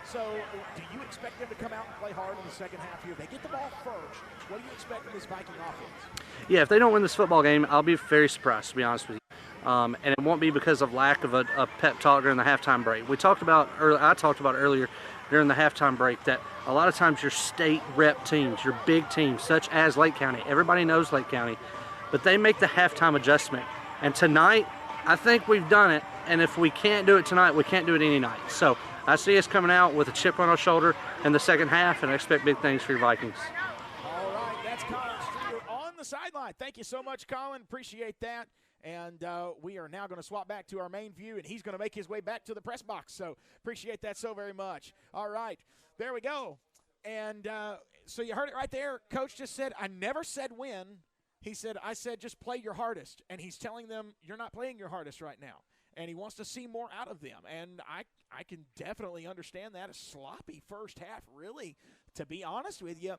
So do you expect them to come out and play hard in the second half here? They get the ball first. What do you expect from this Viking offense? Yeah, if they don't win this football game, I'll be very surprised, to be honest with you. And it won't be because of lack of a pep talk during the halftime break. I talked about earlier during the halftime break that a lot of times your state rep teams, your big teams, such as Lake County, everybody knows Lake County, but they make the halftime adjustment. And tonight, I think we've done it, and if we can't do it tonight, we can't do it any night. So I see us coming out with a chip on our shoulder in the second half, and I expect big things for your Vikings. All right, that's Colin Streeter on the sideline. Thank you so much, Colin. Appreciate that. And we are now going to swap back to our main view, and he's going to make his way back to the press box. So appreciate that so very much. All right, there we go. And so you heard it right there. Coach just said, I never said win. He said, I said just play your hardest. And he's telling them you're not playing your hardest right now. And he wants to see more out of them. And I can definitely understand that. A sloppy first half, really, to be honest with you.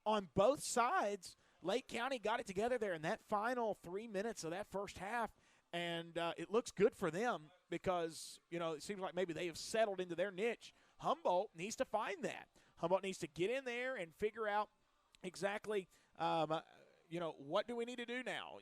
On both sides, Lake County got it together there in that final 3 minutes of that first half. And it looks good for them because, it seems like maybe they have settled into their niche. Humboldt needs to find that. Humboldt needs to get in there and figure out exactly what do we need to do now?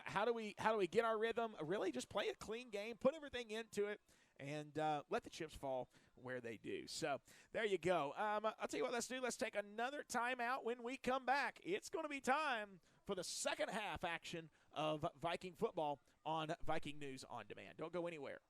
How do we get our rhythm? Really just play a clean game, put everything into it, and let the chips fall where they do. So there you go. I'll tell you what, let's do. Let's take another timeout. When we come back, it's going to be time for the second half action of Viking football on Viking News on Demand. Don't go anywhere.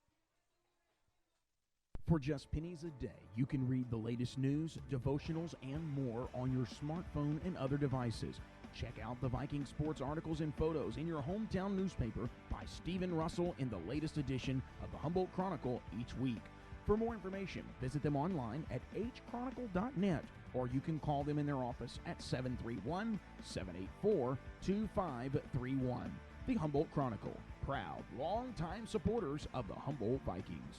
For just pennies a day, you can read the latest news, devotionals, and more on your smartphone and other devices. Check out the Viking sports articles and photos in your hometown newspaper by Stephen Russell in the latest edition of the Humboldt Chronicle each week. For more information, visit them online at hchronicle.net, or you can call them in their office at 731-784-2531. The Humboldt Chronicle, proud, longtime supporters of the Humboldt Vikings.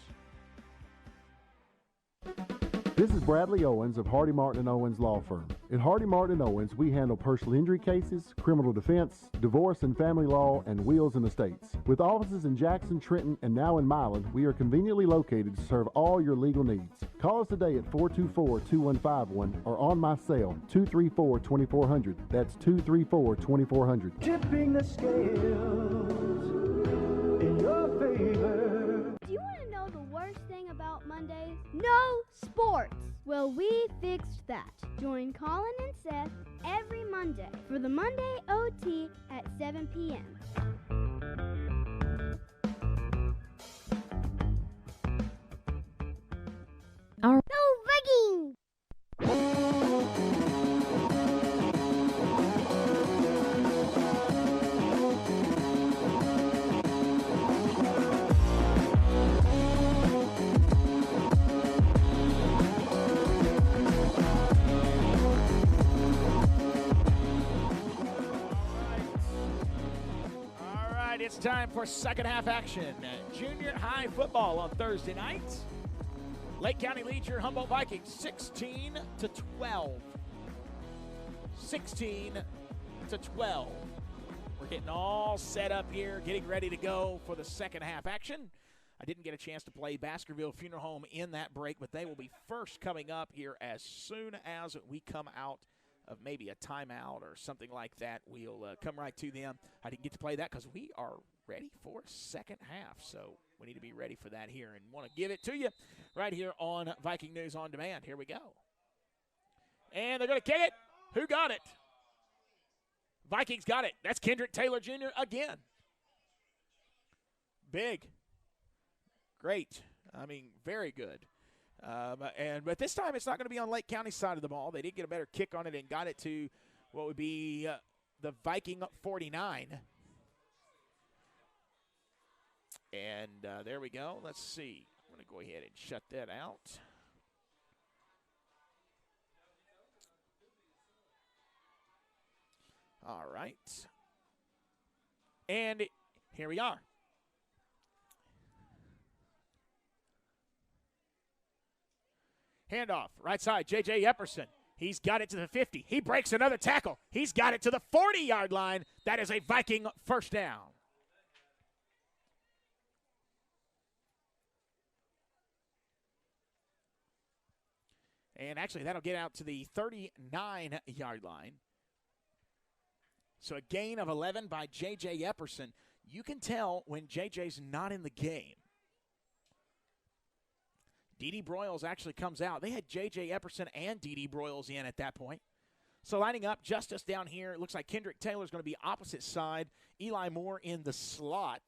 This is Bradley Owens of Hardy Martin & Owens Law Firm. At Hardy Martin & Owens, we handle personal injury cases, criminal defense, divorce and family law, and wills and estates. With offices in Jackson, Trenton, and now in Milan, we are conveniently located to serve all your legal needs. Call us today at 424-2151 or on my cell, 234-2400. That's 234-2400. Tipping the scales in your favor. Do you want to know the worst thing about Mondays? No sports. Well, we fixed that. Join Colin and Seth every Monday for the Monday OT at 7 p.m. Our Go Vikings! It's time for second half action. Junior high football on Thursday night. Lake County leads your Humboldt Vikings 16-12. 16-12. We're getting all set up here, getting ready to go for the second half action. I didn't get a chance to play Baskerville Funeral Home in that break, but they will be first coming up here as soon as we come out of maybe a timeout or something like that. We'll come right to them. I didn't get to play that because we are ready for second half, so we need to be ready for that here and want to give it to you right here on Viking News on Demand. Here we go. And they're going to kick it. Who got it? Vikings got it. That's Kendrick Taylor Jr. again. Big. Great. I mean, very good. But this time it's not going to be on Lake County's side of the ball. They did get a better kick on it and got it to what would be the Viking 49. And there we go. Let's see. I'm going to go ahead and shut that out. All right. And here we are. Handoff, right side, J.J. Epperson. He's got it to the 50. He breaks another tackle. He's got it to the 40-yard line. That is a Viking first down. And actually, that'll get out to the 39-yard line. So a gain of 11 by J.J. Epperson. You can tell when J.J.'s not in the game. D.D. Broyles actually comes out. They had J.J. Epperson and D.D. Broyles in at that point. So lining up, Justice down here. It looks like Kendrick Taylor's going to be opposite side. Eli Moore in the slot.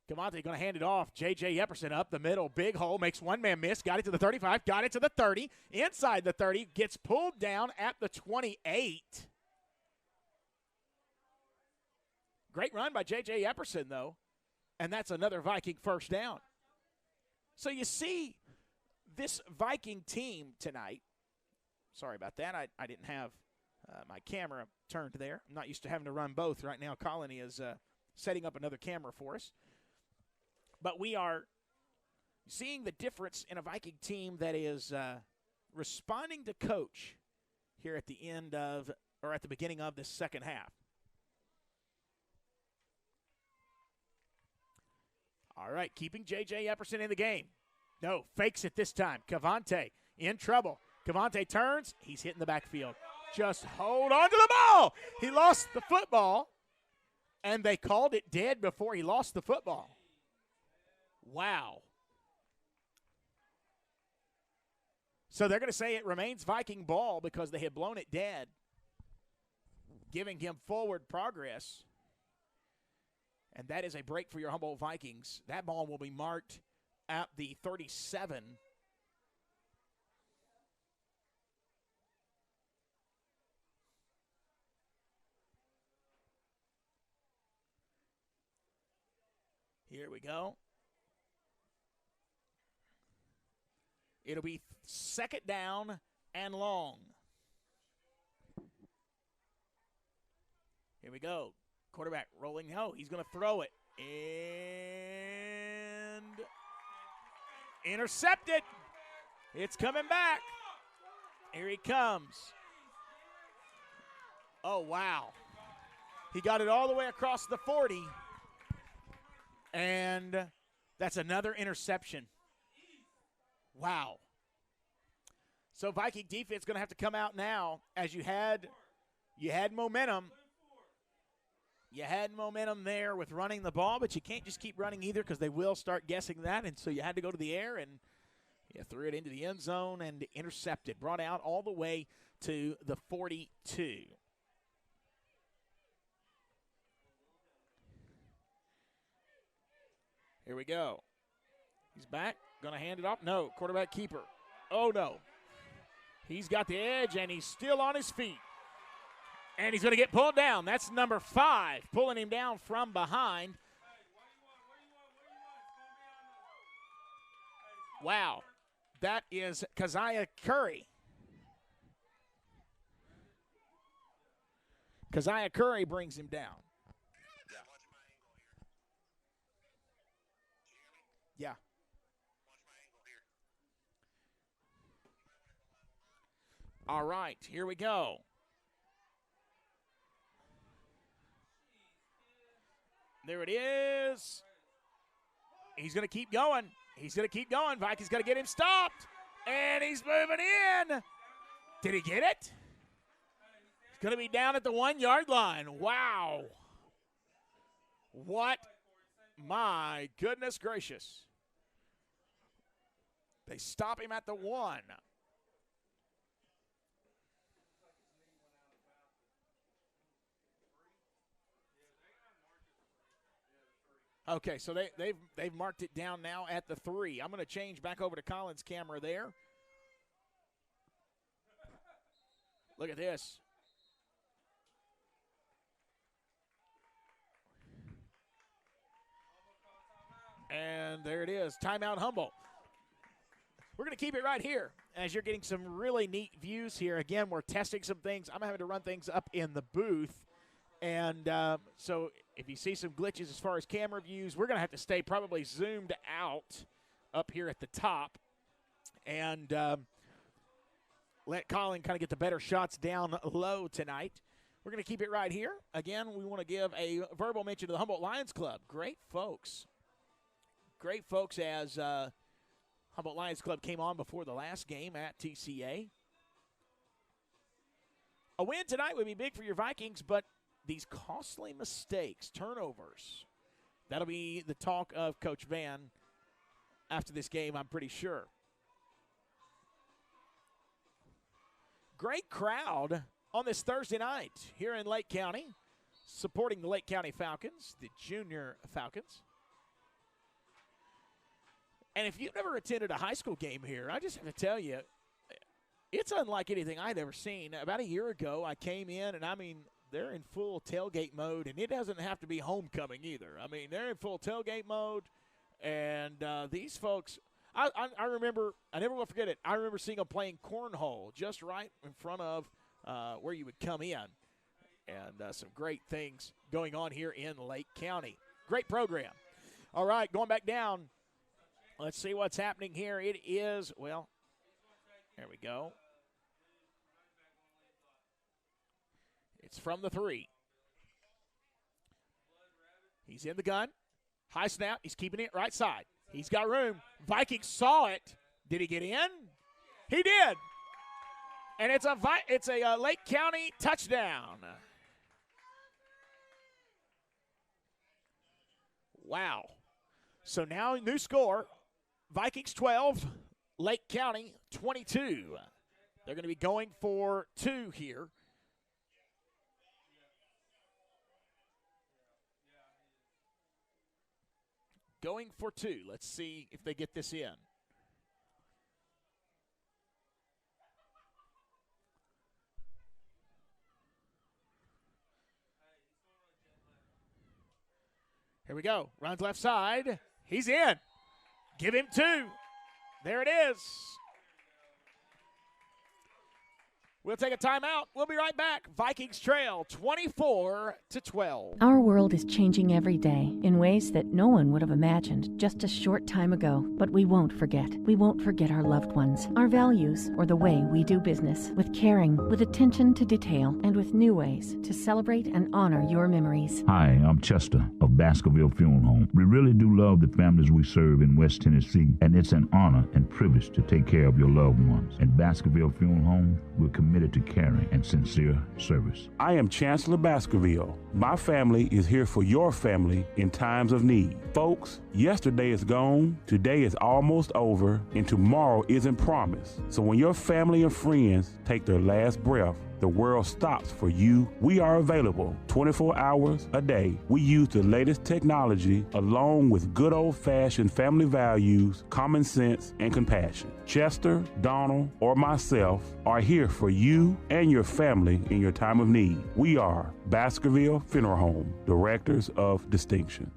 Cavante going to hand it off. J.J. Epperson up the middle. Big hole. Makes one man miss. Got it to the 35. Got it to the 30. Inside the 30. Gets pulled down at the 28. Great run by J.J. Epperson, though. And that's another Viking first down. So you see this Viking team tonight. Sorry about that. I didn't have my camera turned there. I'm not used to having to run both. Right now, Colony is setting up another camera for us. But we are seeing the difference in a Viking team that is responding to coach here at the end of, or at the beginning of this second half. All right, keeping J.J. Epperson in the game. No, fakes it this time. Cavante in trouble. Cavante turns. He's hitting the backfield. Just hold on to the ball. He lost the football, and they called it dead before he lost the football. Wow. So they're going to say it remains Viking ball because they had blown it dead, giving him forward progress. And that is a break for your Humboldt Vikings. That ball will be marked at the 37. Here we go. It'll be second down and long. Here we go. Quarterback rolling. No, he's going to throw it. And intercepted. It's coming back. Here he comes. Oh, wow. He got it all the way across the 40. And that's another interception. Wow. So Viking defense going to have to come out now as you had momentum. You had momentum there with running the ball, but you can't just keep running either because they will start guessing that. And so you had to go to the air, and you threw it into the end zone and intercepted. Brought out all the way to the 42. Here we go. He's back. Going to hand it off. No, quarterback keeper. Oh, no. He's got the edge, and he's still on his feet. And he's going to get pulled down. That's number 5, pulling him down from behind. Wow. That is Keziah Curry. Keziah Curry brings him down. Yeah. All right, here we go. There it is. He's going to keep going. He's going to keep going. Vikings got to get him stopped. And he's moving in. Did he get it? He's going to be down at the 1-yard line. Wow. What? My goodness gracious. They stop him at the 1. Okay, so they've marked it down now at the 3. I'm going to change back over to Colin's camera there. Look at this. And there it is. Timeout Humboldt. We're going to keep it right here as you're getting some really neat views here. Again, we're testing some things. I'm having to run things up in the booth. And so if you see some glitches as far as camera views, we're going to have to stay probably zoomed out up here at the top and let Colin kind of get the better shots down low tonight. We're going to keep it right here. Again, we want to give a verbal mention to the Humboldt Lions Club. Great folks. Great folks as Humboldt Lions Club came on before the last game at TCA. A win tonight would be big for your Vikings, but these costly mistakes, turnovers, that'll be the talk of Coach Van after this game, I'm pretty sure. great crowd on this Thursday night here in Lake County, supporting the Lake County Falcons, the junior Falcons. And if you've never attended a high school game here, I just have to tell you, it's unlike anything I'd ever seen. About a year ago, I came in, and I mean, they're in full tailgate mode, and it doesn't have to be homecoming either. I mean, they're in full tailgate mode, and these folks, I remember, I never will forget it, I remember seeing them playing cornhole just right in front of where you would come in, and some great things going on here in Lake County. Great program. All right, going back down. Let's see what's happening here. It is, well, there we go. It's from the 3. He's in the gun. High snap. He's keeping it right side. He's got room. Vikings saw it. Did he get in? He did. And it's a Lake County touchdown. Wow. So now new score. Vikings 12, Lake County 22. They're going to be going for 2 here. Going for 2. Let's see if they get this in. Here we go. Runs left side. He's in. Give him 2. There it is. We'll take a timeout. We'll be right back. Vikings trail 24-12. Our world is changing every day in ways that no one would have imagined just a short time ago. But we won't forget. We won't forget our loved ones, our values, or the way we do business. With caring, with attention to detail, and with new ways to celebrate and honor your memories. Hi, I'm Chester of Baskerville Funeral Home. We really do love the families we serve in West Tennessee, and it's an honor and privilege to take care of your loved ones. At Baskerville Funeral Home, we're committed to caring and sincere service. I am Chancellor Baskerville. My family is here for your family in times of need. Folks, yesterday is gone, today is almost over, and tomorrow isn't promised. So when your family and friends take their last breath, the world stops for you. We are available 24 hours a day. We use the latest technology along with good old-fashioned family values, common sense, and compassion. Chester, Donald, or myself are here for you and your family in your time of need. We are Baskerville Funeral Home, Directors of Distinction.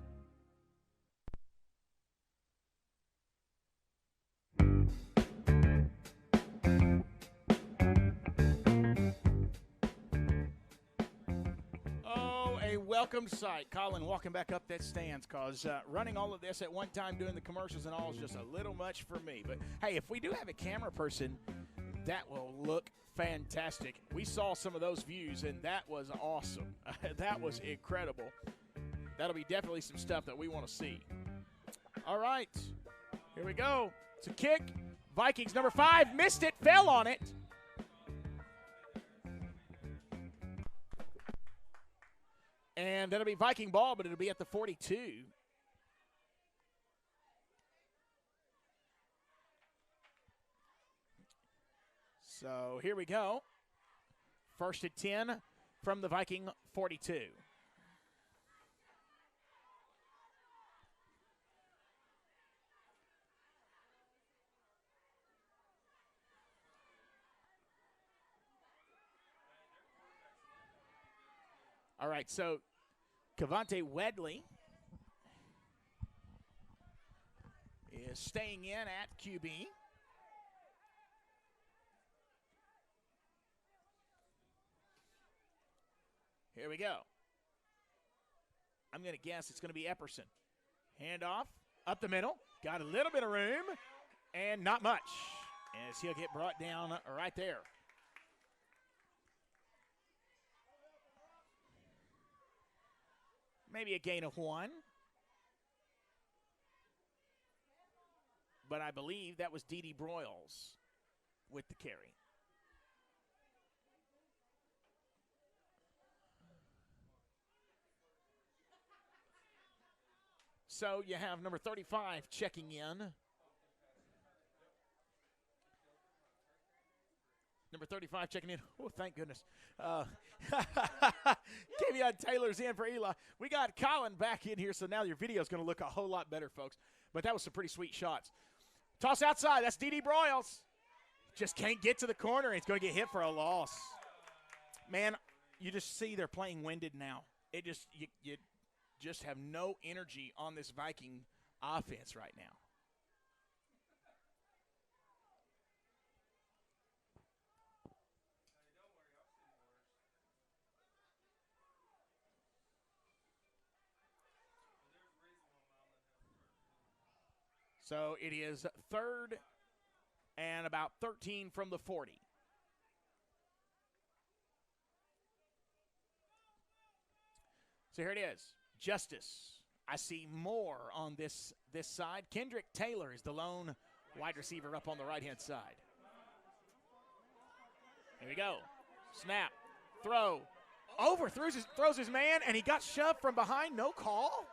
Welcome sight. Colin walking back up that stands because running all of this at one time doing the commercials and all is just a little much for me. But, hey, if we do have a camera person, that will look fantastic. We saw some of those views, and that was awesome. That was incredible. That'll be definitely some stuff that we want to see. All right. Here we go. It's a kick. Vikings number 5 missed it, fell on it. And that'll be Viking ball, but it'll be at the 42. So here we go. First and 10 from the Viking 42. All right, so Cavante Wedley is staying in at QB. Here we go. I'm going to guess it's going to be Epperson. Handoff, up the middle, got a little bit of room, and not much, as he'll get brought down right there. Maybe a gain of 1. But I believe that was D.D. Broyles with the carry. So you have number 35 checking in. number 35 checking in. Oh, thank goodness. Kevion Taylor's in for Eli. We got Colin back in here, so now your video is going to look a whole lot better, folks. But that was some pretty sweet shots. Toss outside. That's D.D. Broyles. Just can't get to the corner, and he's going to get hit for a loss. Man, you just see they're playing winded now. It just you just have no energy on this Viking offense right now. So it is 3rd and about 13 from the 40. So here it is. Justice. I see more on this side. Kendrick Taylor is the lone wide receiver up on the right-hand side. Here we go. Snap. Throw. Throws his man, and he got shoved from behind. No call?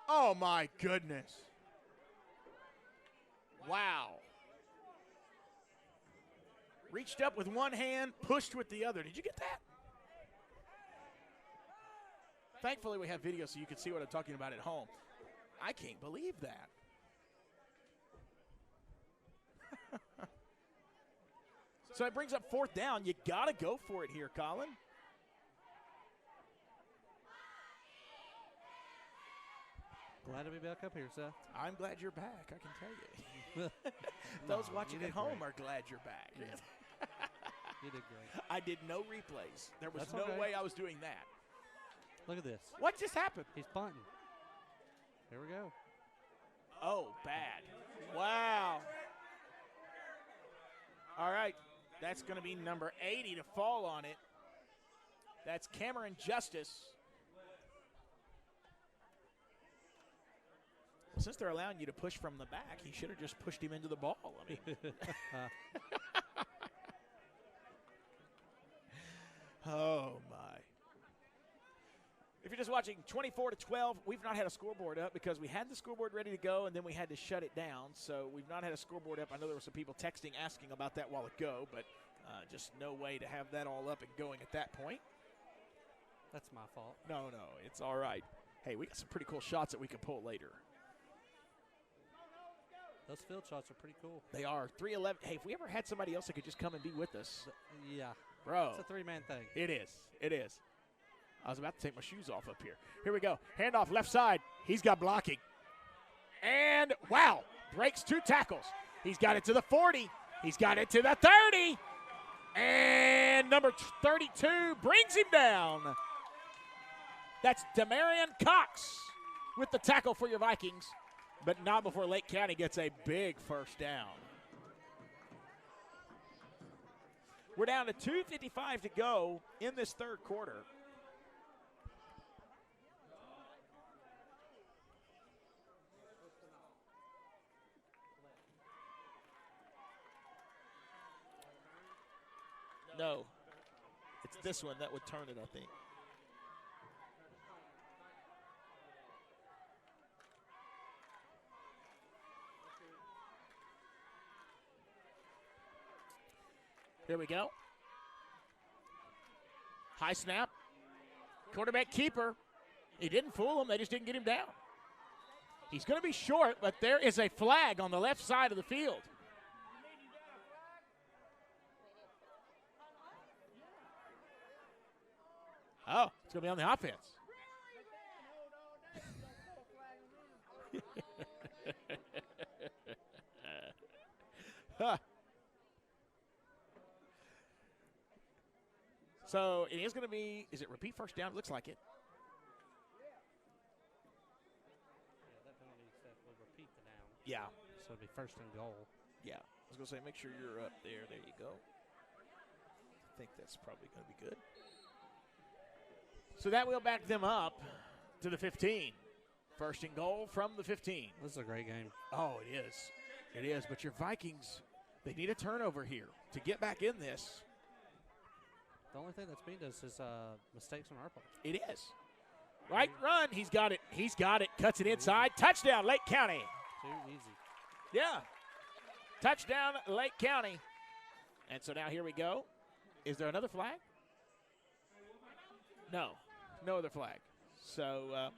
Oh, my goodness. Wow. Reached up with one hand, pushed with the other. Did you get that? Thankfully, we have video so you can see what I'm talking about at home. I can't believe that. So it brings up 4th down. You got to go for it here, Colin. Glad to be back up here, Seth. I'm glad you're back, I can tell you. Those watching at home are glad you're back. Yeah. You did great. I did no replays. There was That's no okay. way I was doing that. Look at this. What just happened? He's punting. Here we go. Oh, bad. Wow. All right. That's going to be number 80 to fall on it. That's Cameron Justice. Since they're allowing you to push from the back, he should have just pushed him into the ball. I mean. Oh, my. If you're just watching 24-12, we've not had a scoreboard up because we had the scoreboard ready to go, and then we had to shut it down. So we've not had a scoreboard up. I know there were some people texting, asking about that while ago, but just no way to have that all up and going at that point. That's my fault. No, it's all right. Hey, we got some pretty cool shots that we can pull later. Those field shots are pretty cool. They are. 3-11. Hey, if we ever had somebody else that could just come and be with us. Yeah. Bro. It's a 3-man thing. It is. It is. I was about to take my shoes off up here. Here we go. Handoff left side. He's got blocking. And, wow, breaks 2 tackles. He's got it to the 40. He's got it to the 30. And number 32 brings him down. That's Demarion Cox with the tackle for your Vikings, but not before Lake County gets a big first down. We're down to 2:55 to go in this third quarter. No, it's this one that would turn it, I think. Here we go. High snap. Quarterback keeper. He didn't fool him. They just didn't get him down. He's going to be short, but there is a flag on the left side of the field. Oh, it's going to be on the offense. So it is going to be, is it repeat first down? It looks like it. Yeah, that penalty set will repeat the down. Yeah. So it'll be 1st and goal. Yeah. I was going to say, make sure you're up there. There you go. I think that's probably going to be good. So that will back them up to the 15. 1st and goal from the 15. This is a great game. Oh, it is. It is. But your Vikings, they need a turnover here to get back in this. The only thing that's beat us is mistakes on our part. It is. Right run. He's got it. He's got it. Cuts it inside. Touchdown, Lake County. Too easy. Yeah. Touchdown, Lake County. And so now here we go. Is there another flag? No. No other flag. So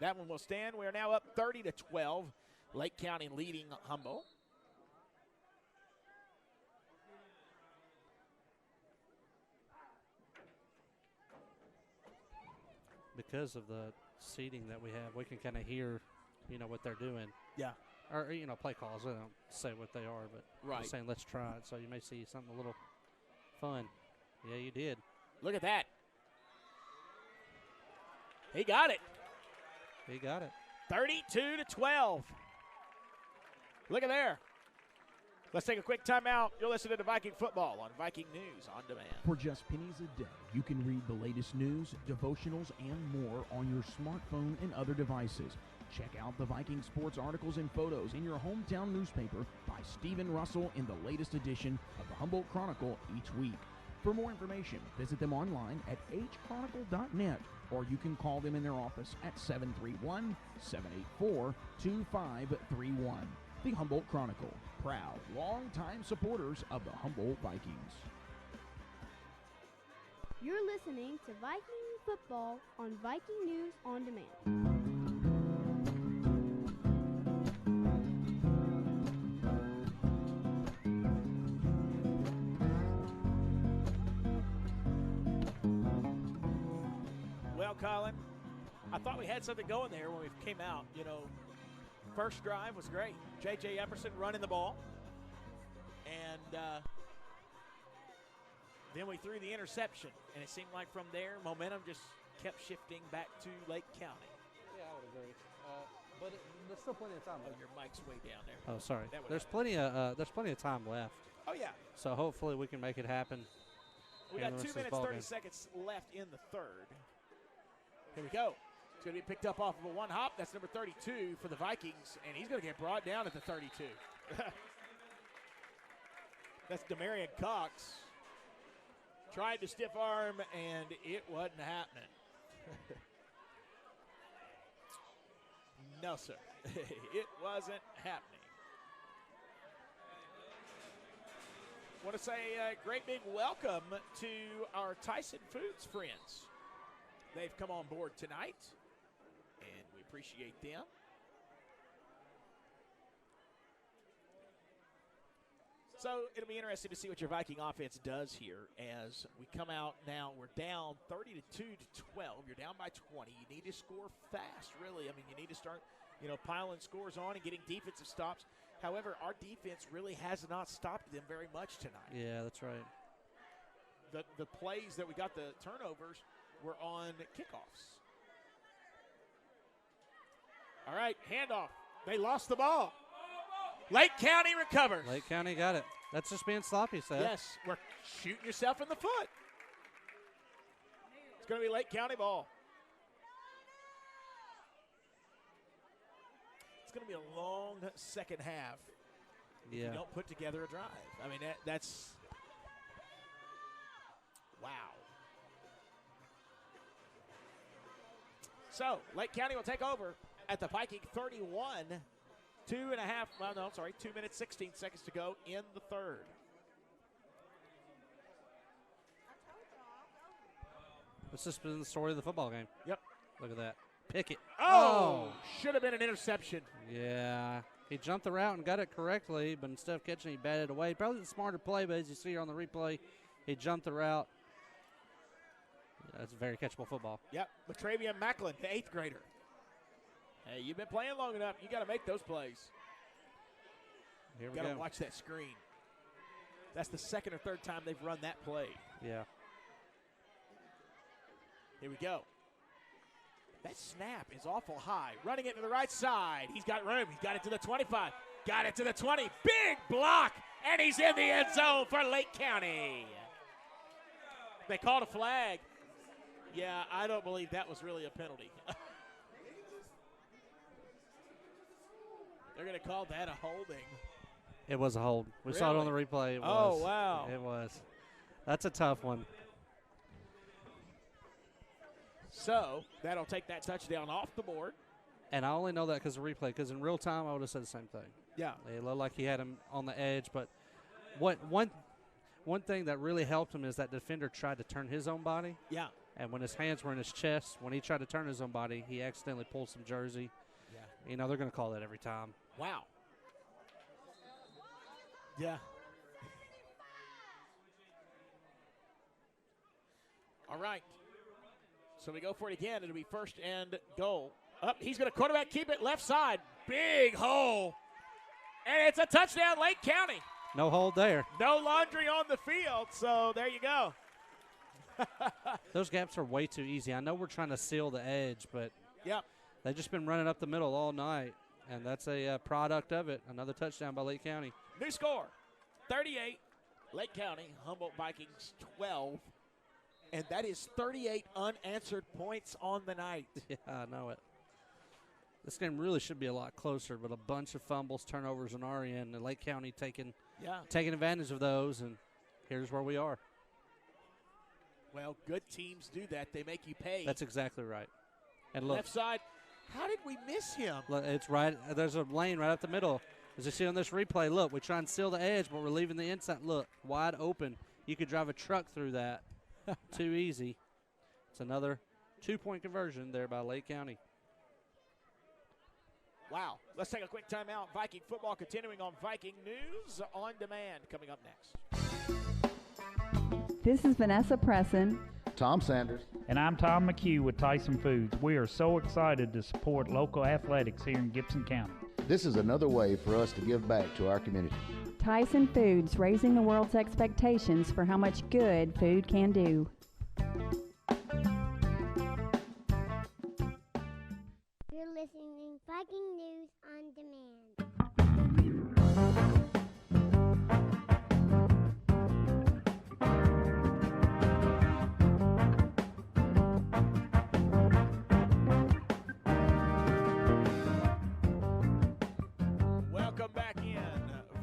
that one will stand. We are now up 30-12. Lake County leading Humboldt. Because of the seating that we have, we can kind of hear, what they're doing. Yeah. Or, play calls. They don't say what they are, but right. They're saying, let's try it. So you may see something a little fun. Yeah, you did. Look at that. He got it. He got it. 32-12. Look at there. Let's take a quick timeout. You're listening to Viking football on Viking News on Demand. For just pennies a day, you can read the latest news, devotionals, and more on your smartphone and other devices. Check out the Viking sports articles and photos in your hometown newspaper by Stephen Russell in the latest edition of the Humboldt Chronicle each week. For more information, visit them online at hchronicle.net, or you can call them in their office at 731-784-2531. The Humboldt Chronicle, proud, longtime supporters of the Humboldt Vikings. You're listening to Viking football on Viking News on Demand. Well, Colin, I thought we had something going there when we came out. First drive was great. J.J. Epperson running the ball. And then we threw the interception. And it seemed like from there, momentum just kept shifting back to Lake County. Yeah, I would agree. But there's still plenty of time left. Oh, your mic's way down there. Oh, sorry. There's plenty of time left. Oh, yeah. So hopefully we can make it happen. We got 2 minutes, 30 seconds left in the third. Here we go. It's going to be picked up off of a one hop. That's number 32 for the Vikings, and he's going to get brought down at the 32. That's Demarion Cox. Tried to stiff arm, and it wasn't happening. No, sir. It wasn't happening. Want to say a great big welcome to our Tyson Foods friends. They've come on board tonight, and we appreciate them. So it'll be interesting to see what your Viking offense does here as we come out now. We're down 32-12. You're down by 20. You need to score fast, really. I mean, you need to start, piling scores on and getting defensive stops. However, our defense really has not stopped them very much tonight. Yeah, that's right. The plays that we got, the turnovers, were on kickoffs. All right, handoff. They lost the ball. Lake County recovers. Lake County got it. That's just being sloppy, Seth. Yes, we're shooting yourself in the foot. It's going to be Lake County ball. It's going to be a long second half if you don't put together a drive. I mean, that's wow. So, Lake County will take over at the Viking 31. 2 minutes, 16 seconds to go in the third. This has been the story of the football game. Yep. Look at that. Pick it. Oh! Should have been an interception. Yeah. He jumped the route and got it correctly, but instead of catching it, he batted away. Probably the smarter play, but as you see here on the replay, he jumped the route. That's very catchable football. Yep. Latravian Macklin, the 8th grader. Hey, you've been playing long enough. You got to make those plays. Here we go. Got to watch that screen. That's the second or third time they've run that play. Yeah. Here we go. That snap is awful high. Running it to the right side. He's got room. He's got it to the 25. Got it to the 20. Big block. And he's in the end zone for Lake County. They called a flag. Yeah, I don't believe that was really a penalty. They're going to call that a holding. It was a hold. We saw it on the replay. It was. Wow. It was. That's a tough one. So that'll take that touchdown off the board. And I only know that because of replay, because in real time I would have said the same thing. Yeah. It looked like he had him on the edge, but one one thing that really helped him is that defender tried to turn his own body. Yeah. And when his hands were in his chest, when he tried to turn his own body, he accidentally pulled some jersey. Yeah. You know, they're going to call that every time. Wow. Yeah. All right. So we go for it again. It'll be first and goal. Up, he's going to quarterback keep it left side. Big hole. And it's a touchdown, Lake County. No hold there. No laundry on the field, so there you go. Those gaps are way too easy. I know we're trying to seal the edge, but yep. They've just been running up the middle all night, and that's a product of it. Another touchdown by Lake County. New score, 38, Lake County, Humboldt Vikings 12. And that is 38 unanswered points on the night. Yeah, I know it. This game really should be a lot closer, but a bunch of fumbles, turnovers on our end, and Lake County taking advantage of those, and here's where we are. Well, good teams do that. They make you pay. That's exactly right. And look. Left side, how did we miss him? Look, it's right. There's a lane right up the middle. As you see on this replay, look, we try and seal the edge, but we're leaving the inside. Look, wide open. You could drive a truck through that. Too easy. It's another 2-point conversion there by Lake County. Wow. Let's take a quick timeout. Viking football continuing on Viking News on Demand coming up next. This is Vanessa Presson. Tom Sanders. And I'm Tom McHugh with Tyson Foods. We are so excited to support local athletics here in Gibson County. This is another way for us to give back to our community. Tyson Foods, raising the world's expectations for how much good food can do. You're listening to Viking News on Demand. Welcome back in.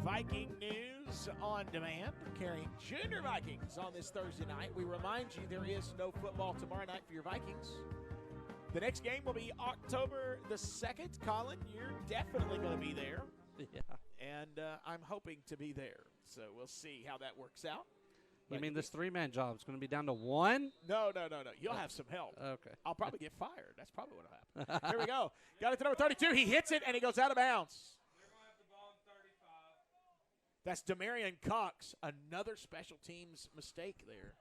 Viking News on Demand, carrying Junior Vikings on this Thursday night. We remind you there is no football tomorrow night for your Vikings. The next game will be October the 2nd. Colin, you're definitely going to be there. Yeah. And I'm hoping to be there. So we'll see how that works out. You mean this three-man job is going to be down to one? No. You'll have some help. Okay. I'll probably get fired. That's probably what will happen. Here we go. Got it to number 32. He hits it, and he goes out of bounds. That's Demarion Cox, another special teams mistake there.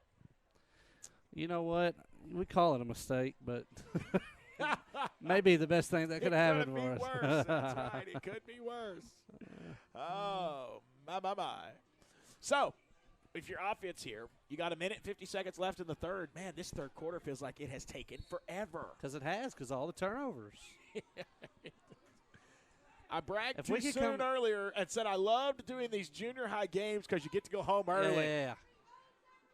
You know what? We call it a mistake, but maybe the best thing that could have happened for us. It could be worse. That's right. It could be worse. Oh, my. So, if your offense here, you got a minute and 50 seconds left in the third. Man, this third quarter feels like it has taken forever. Because it has, because all the turnovers. I bragged too soon earlier and said I loved doing these junior high games because you get to go home early. Yeah.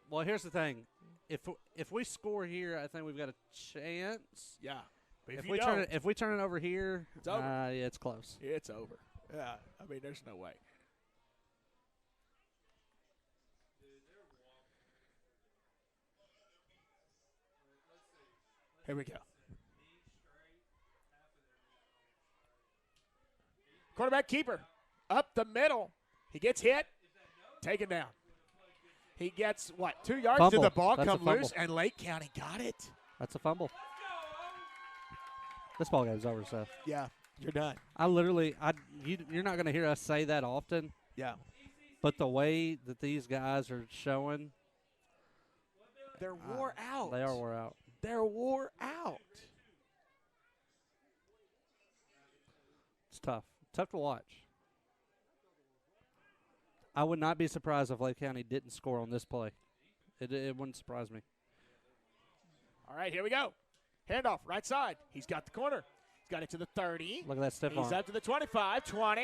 Well, here's the thing. If we score here, I think we've got a chance. Yeah. But if we turn it over here, it's over. Yeah, it's close. It's over. Yeah. I mean, there's no way. Here we go. Quarterback keeper up the middle. He gets hit, taken down. He gets, 2 yards? Fumble. Did the ball That's come loose? And Lake County got it. That's a fumble. This ball game's over, Seth. Yeah, you're done. You're not going to hear us say that often. Yeah. But the way that these guys are showing. They're wore out. They are wore out. They're wore out. It's tough. Tough to watch. I would not be surprised if Lake County didn't score on this play. It wouldn't surprise me. All right, here we go. Handoff, right side. He's got the corner. He's got it to the 30. Look at that stiff arm. He's up to the 25, 20,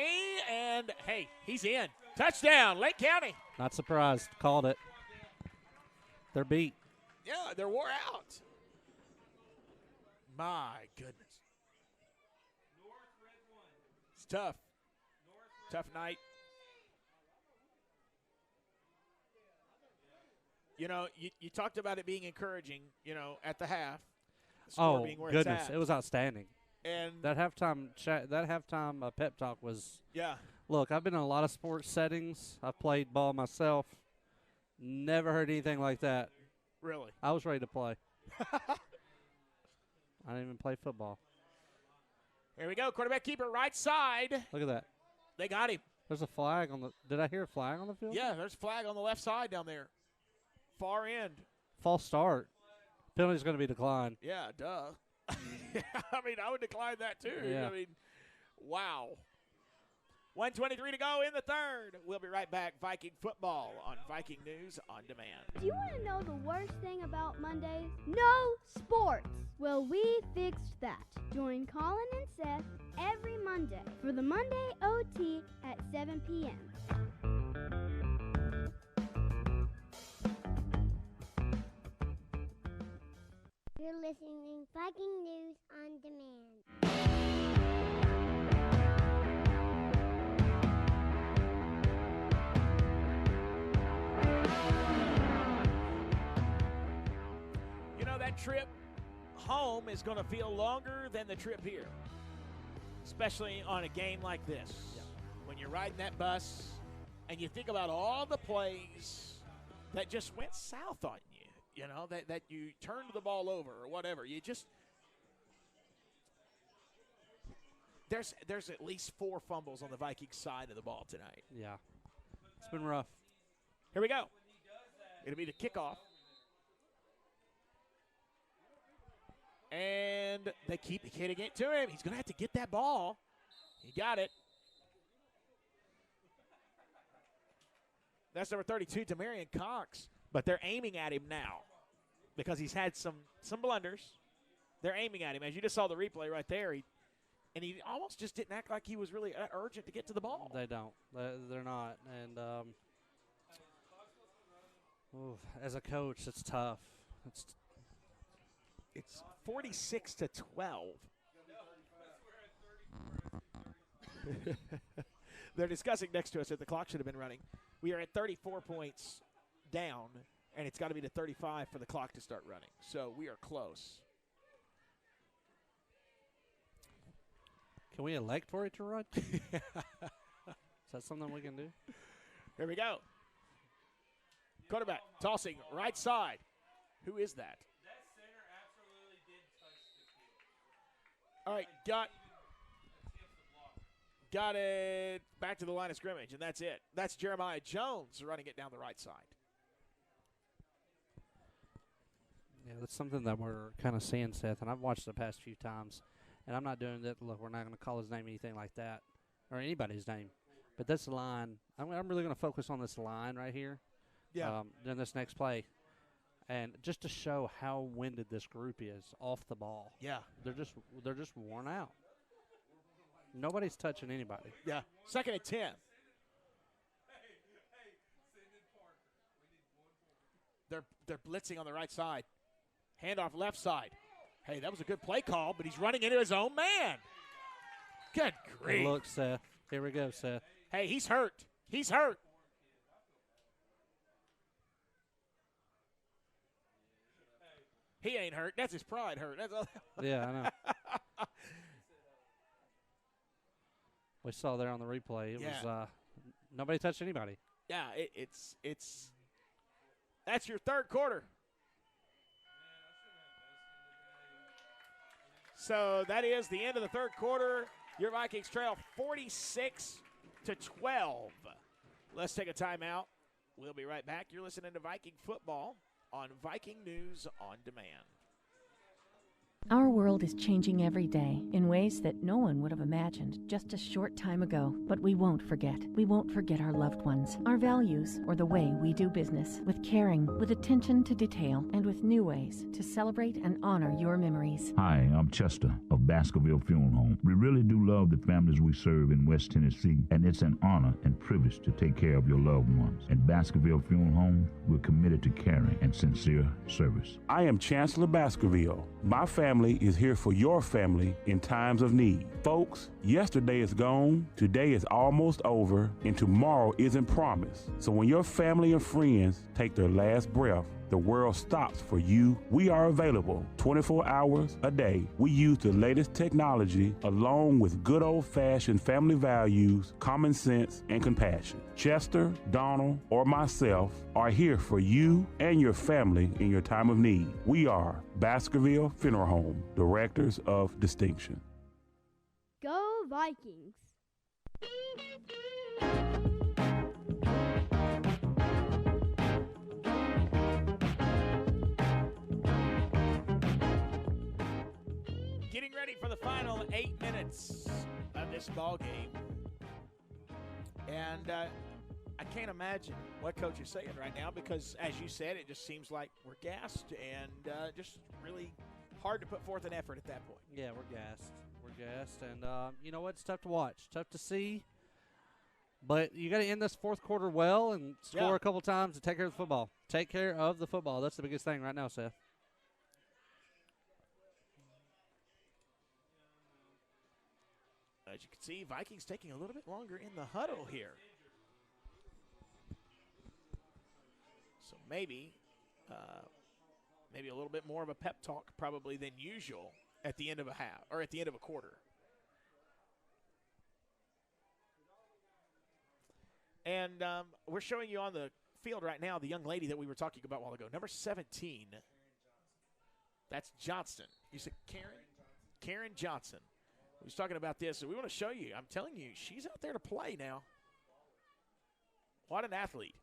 and, hey, he's in. Touchdown, Lake County. Not surprised. Called it. They're beat. Yeah, they're wore out. My goodness. It's tough. Tough night. You know, you talked about it being encouraging, at the half. The score being where goodness. it's at. It was outstanding. And that halftime pep talk was. Yeah. Look, I've been in a lot of sports settings. I've played ball myself. Never heard anything like that. Really? I was ready to play. I didn't even play football. Here we go. Quarterback keeper, right side. Look at that. They got him. There's a flag on the – did I hear a flag on the field? Yeah, there's a flag on the left side down there. Far end. False start. Penalty's going to be declined. Yeah, duh. I mean, I would decline that too. Yeah. I mean, wow. 1:23 to go in the third. We'll be right back. Viking football on Viking News on Demand. Do you want to know the worst thing about Mondays? No sports. Well, we fixed that. Join Colin and Seth every Monday for the Monday OT at 7 p.m. You're listening to Viking News on Demand. You know, that trip home is going to feel longer than the trip here, especially on a game like this. Yeah. When you're riding that bus and you think about all the plays that just went south on you. You know, that you turned the ball over or whatever. You just there's at least 4 fumbles on the Vikings side of the ball tonight. Yeah. It's been rough. Here we go. It'll be the kickoff. And they keep hitting it to him. He's going to have to get that ball. He got it. That's number 32, Demarion Cox. But they're aiming at him now because he's had some blunders. They're aiming at him. As you just saw the replay right there, he almost just didn't act like he was really urgent to get to the ball. They don't. They're not. And as a coach, it's tough. It's 46-12. They're discussing next to us that the clock should have been running. We are at 34 points down, and it's got to be to 35 for the clock to start running. So we are close. Can we elect for it to run? Is that something we can do? Here we go. Quarterback tossing right side. Who is that? That center absolutely did touch the field. All right, got it back to the line of scrimmage, and that's it. That's Jeremiah Jones running it down the right side. Yeah, that's something that we're kind of seeing, Seth, and I've watched the past few times, and I'm not doing that. Look, we're not going to call his name anything like that or anybody's name, but this line, I'm really going to focus on this line right here during this next play, and just to show how winded this group is off the ball. Yeah. They're just worn out. Nobody's touching anybody. Yeah. 2nd and 10. They're blitzing on the right side. Handoff left side. Hey, that was a good play call, but he's running into his own man. Good grief. Hey, look, Seth. Here we go, Seth. Hey, he's hurt. He's hurt. He ain't hurt. That's his pride hurt. That's all. Yeah, I know. We saw there on the replay. It was nobody touched anybody. Yeah, it's that's your third quarter. So that is the end of the third quarter. Your Vikings trail 46-12. Let's take a timeout. We'll be right back. You're listening to Viking football on Viking News on Demand. Our world is changing every day in ways that no one would have imagined just a short time ago. But we won't forget. We won't forget our loved ones, our values, or the way we do business. With caring, with attention to detail, and with new ways to celebrate and honor your memories. Hi, I'm Chester of Baskerville Funeral Home. We really do love the families we serve in West Tennessee, and it's an honor and privilege to take care of your loved ones. At Baskerville Funeral Home, we're committed to caring and sincere service. I am Chancellor Baskerville. My family is here for your family in times of need. Folks, yesterday is gone, today is almost over, and tomorrow isn't promised. So when your family and friends take their last breath, the world stops for you, we are available 24 hours a day. We use the latest technology along with good old-fashioned family values, common sense, and compassion. Chester, Donald, or myself are here for you and your family in your time of need. We are Baskerville Funeral Home, Directors of Distinction. Go Vikings! Getting ready for the final 8 minutes of this ball game. And I can't imagine what Coach is saying right now because, as you said, it just seems like we're gassed and just really hard to put forth an effort at that point. Yeah, we're gassed. We're gassed. And you know what? It's tough to watch, tough to see. But you got to end this fourth quarter well and score a couple times and take care of the football. Take care of the football. That's the biggest thing right now, Seth. As you can see, Vikings taking a little bit longer in the huddle here. So maybe a little bit more of a pep talk probably than usual at the end of a half or at the end of a quarter. And we're showing you on the field right now the young lady that we were talking about a while ago, number 17. That's Johnston. You said Karen? Karen Johnson. We was talking about this, and we want to show you. I'm telling you, she's out there to play now. What an athlete.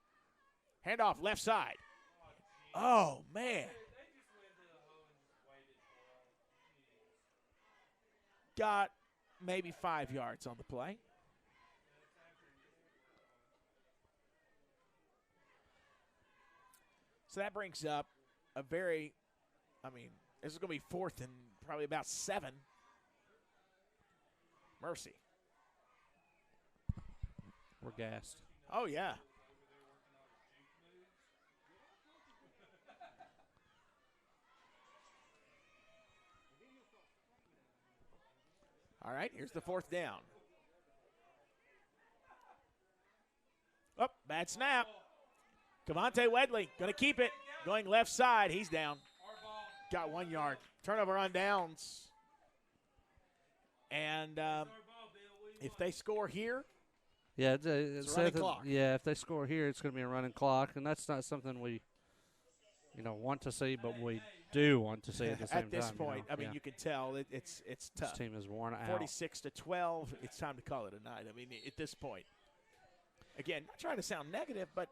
Handoff left side. Oh, man. Got maybe 5 yards on the play. So that brings up a very, this is going to be fourth and probably about 7. Mercy. We're gassed. Oh, yeah. All right, here's the fourth down. Oh, bad snap. Cavante Wedley going to keep it. Going left side. He's down. Got 1 yard. Turnover on downs. And if they score here, it's a running clock. Yeah, if they score here, it's going to be a running clock, and that's not something we, want to see, but we do want to see at the same time. At this point, you can tell it's tough. This team is worn out. 46-12. It's time to call it a night. At this point, again, not trying to sound negative, but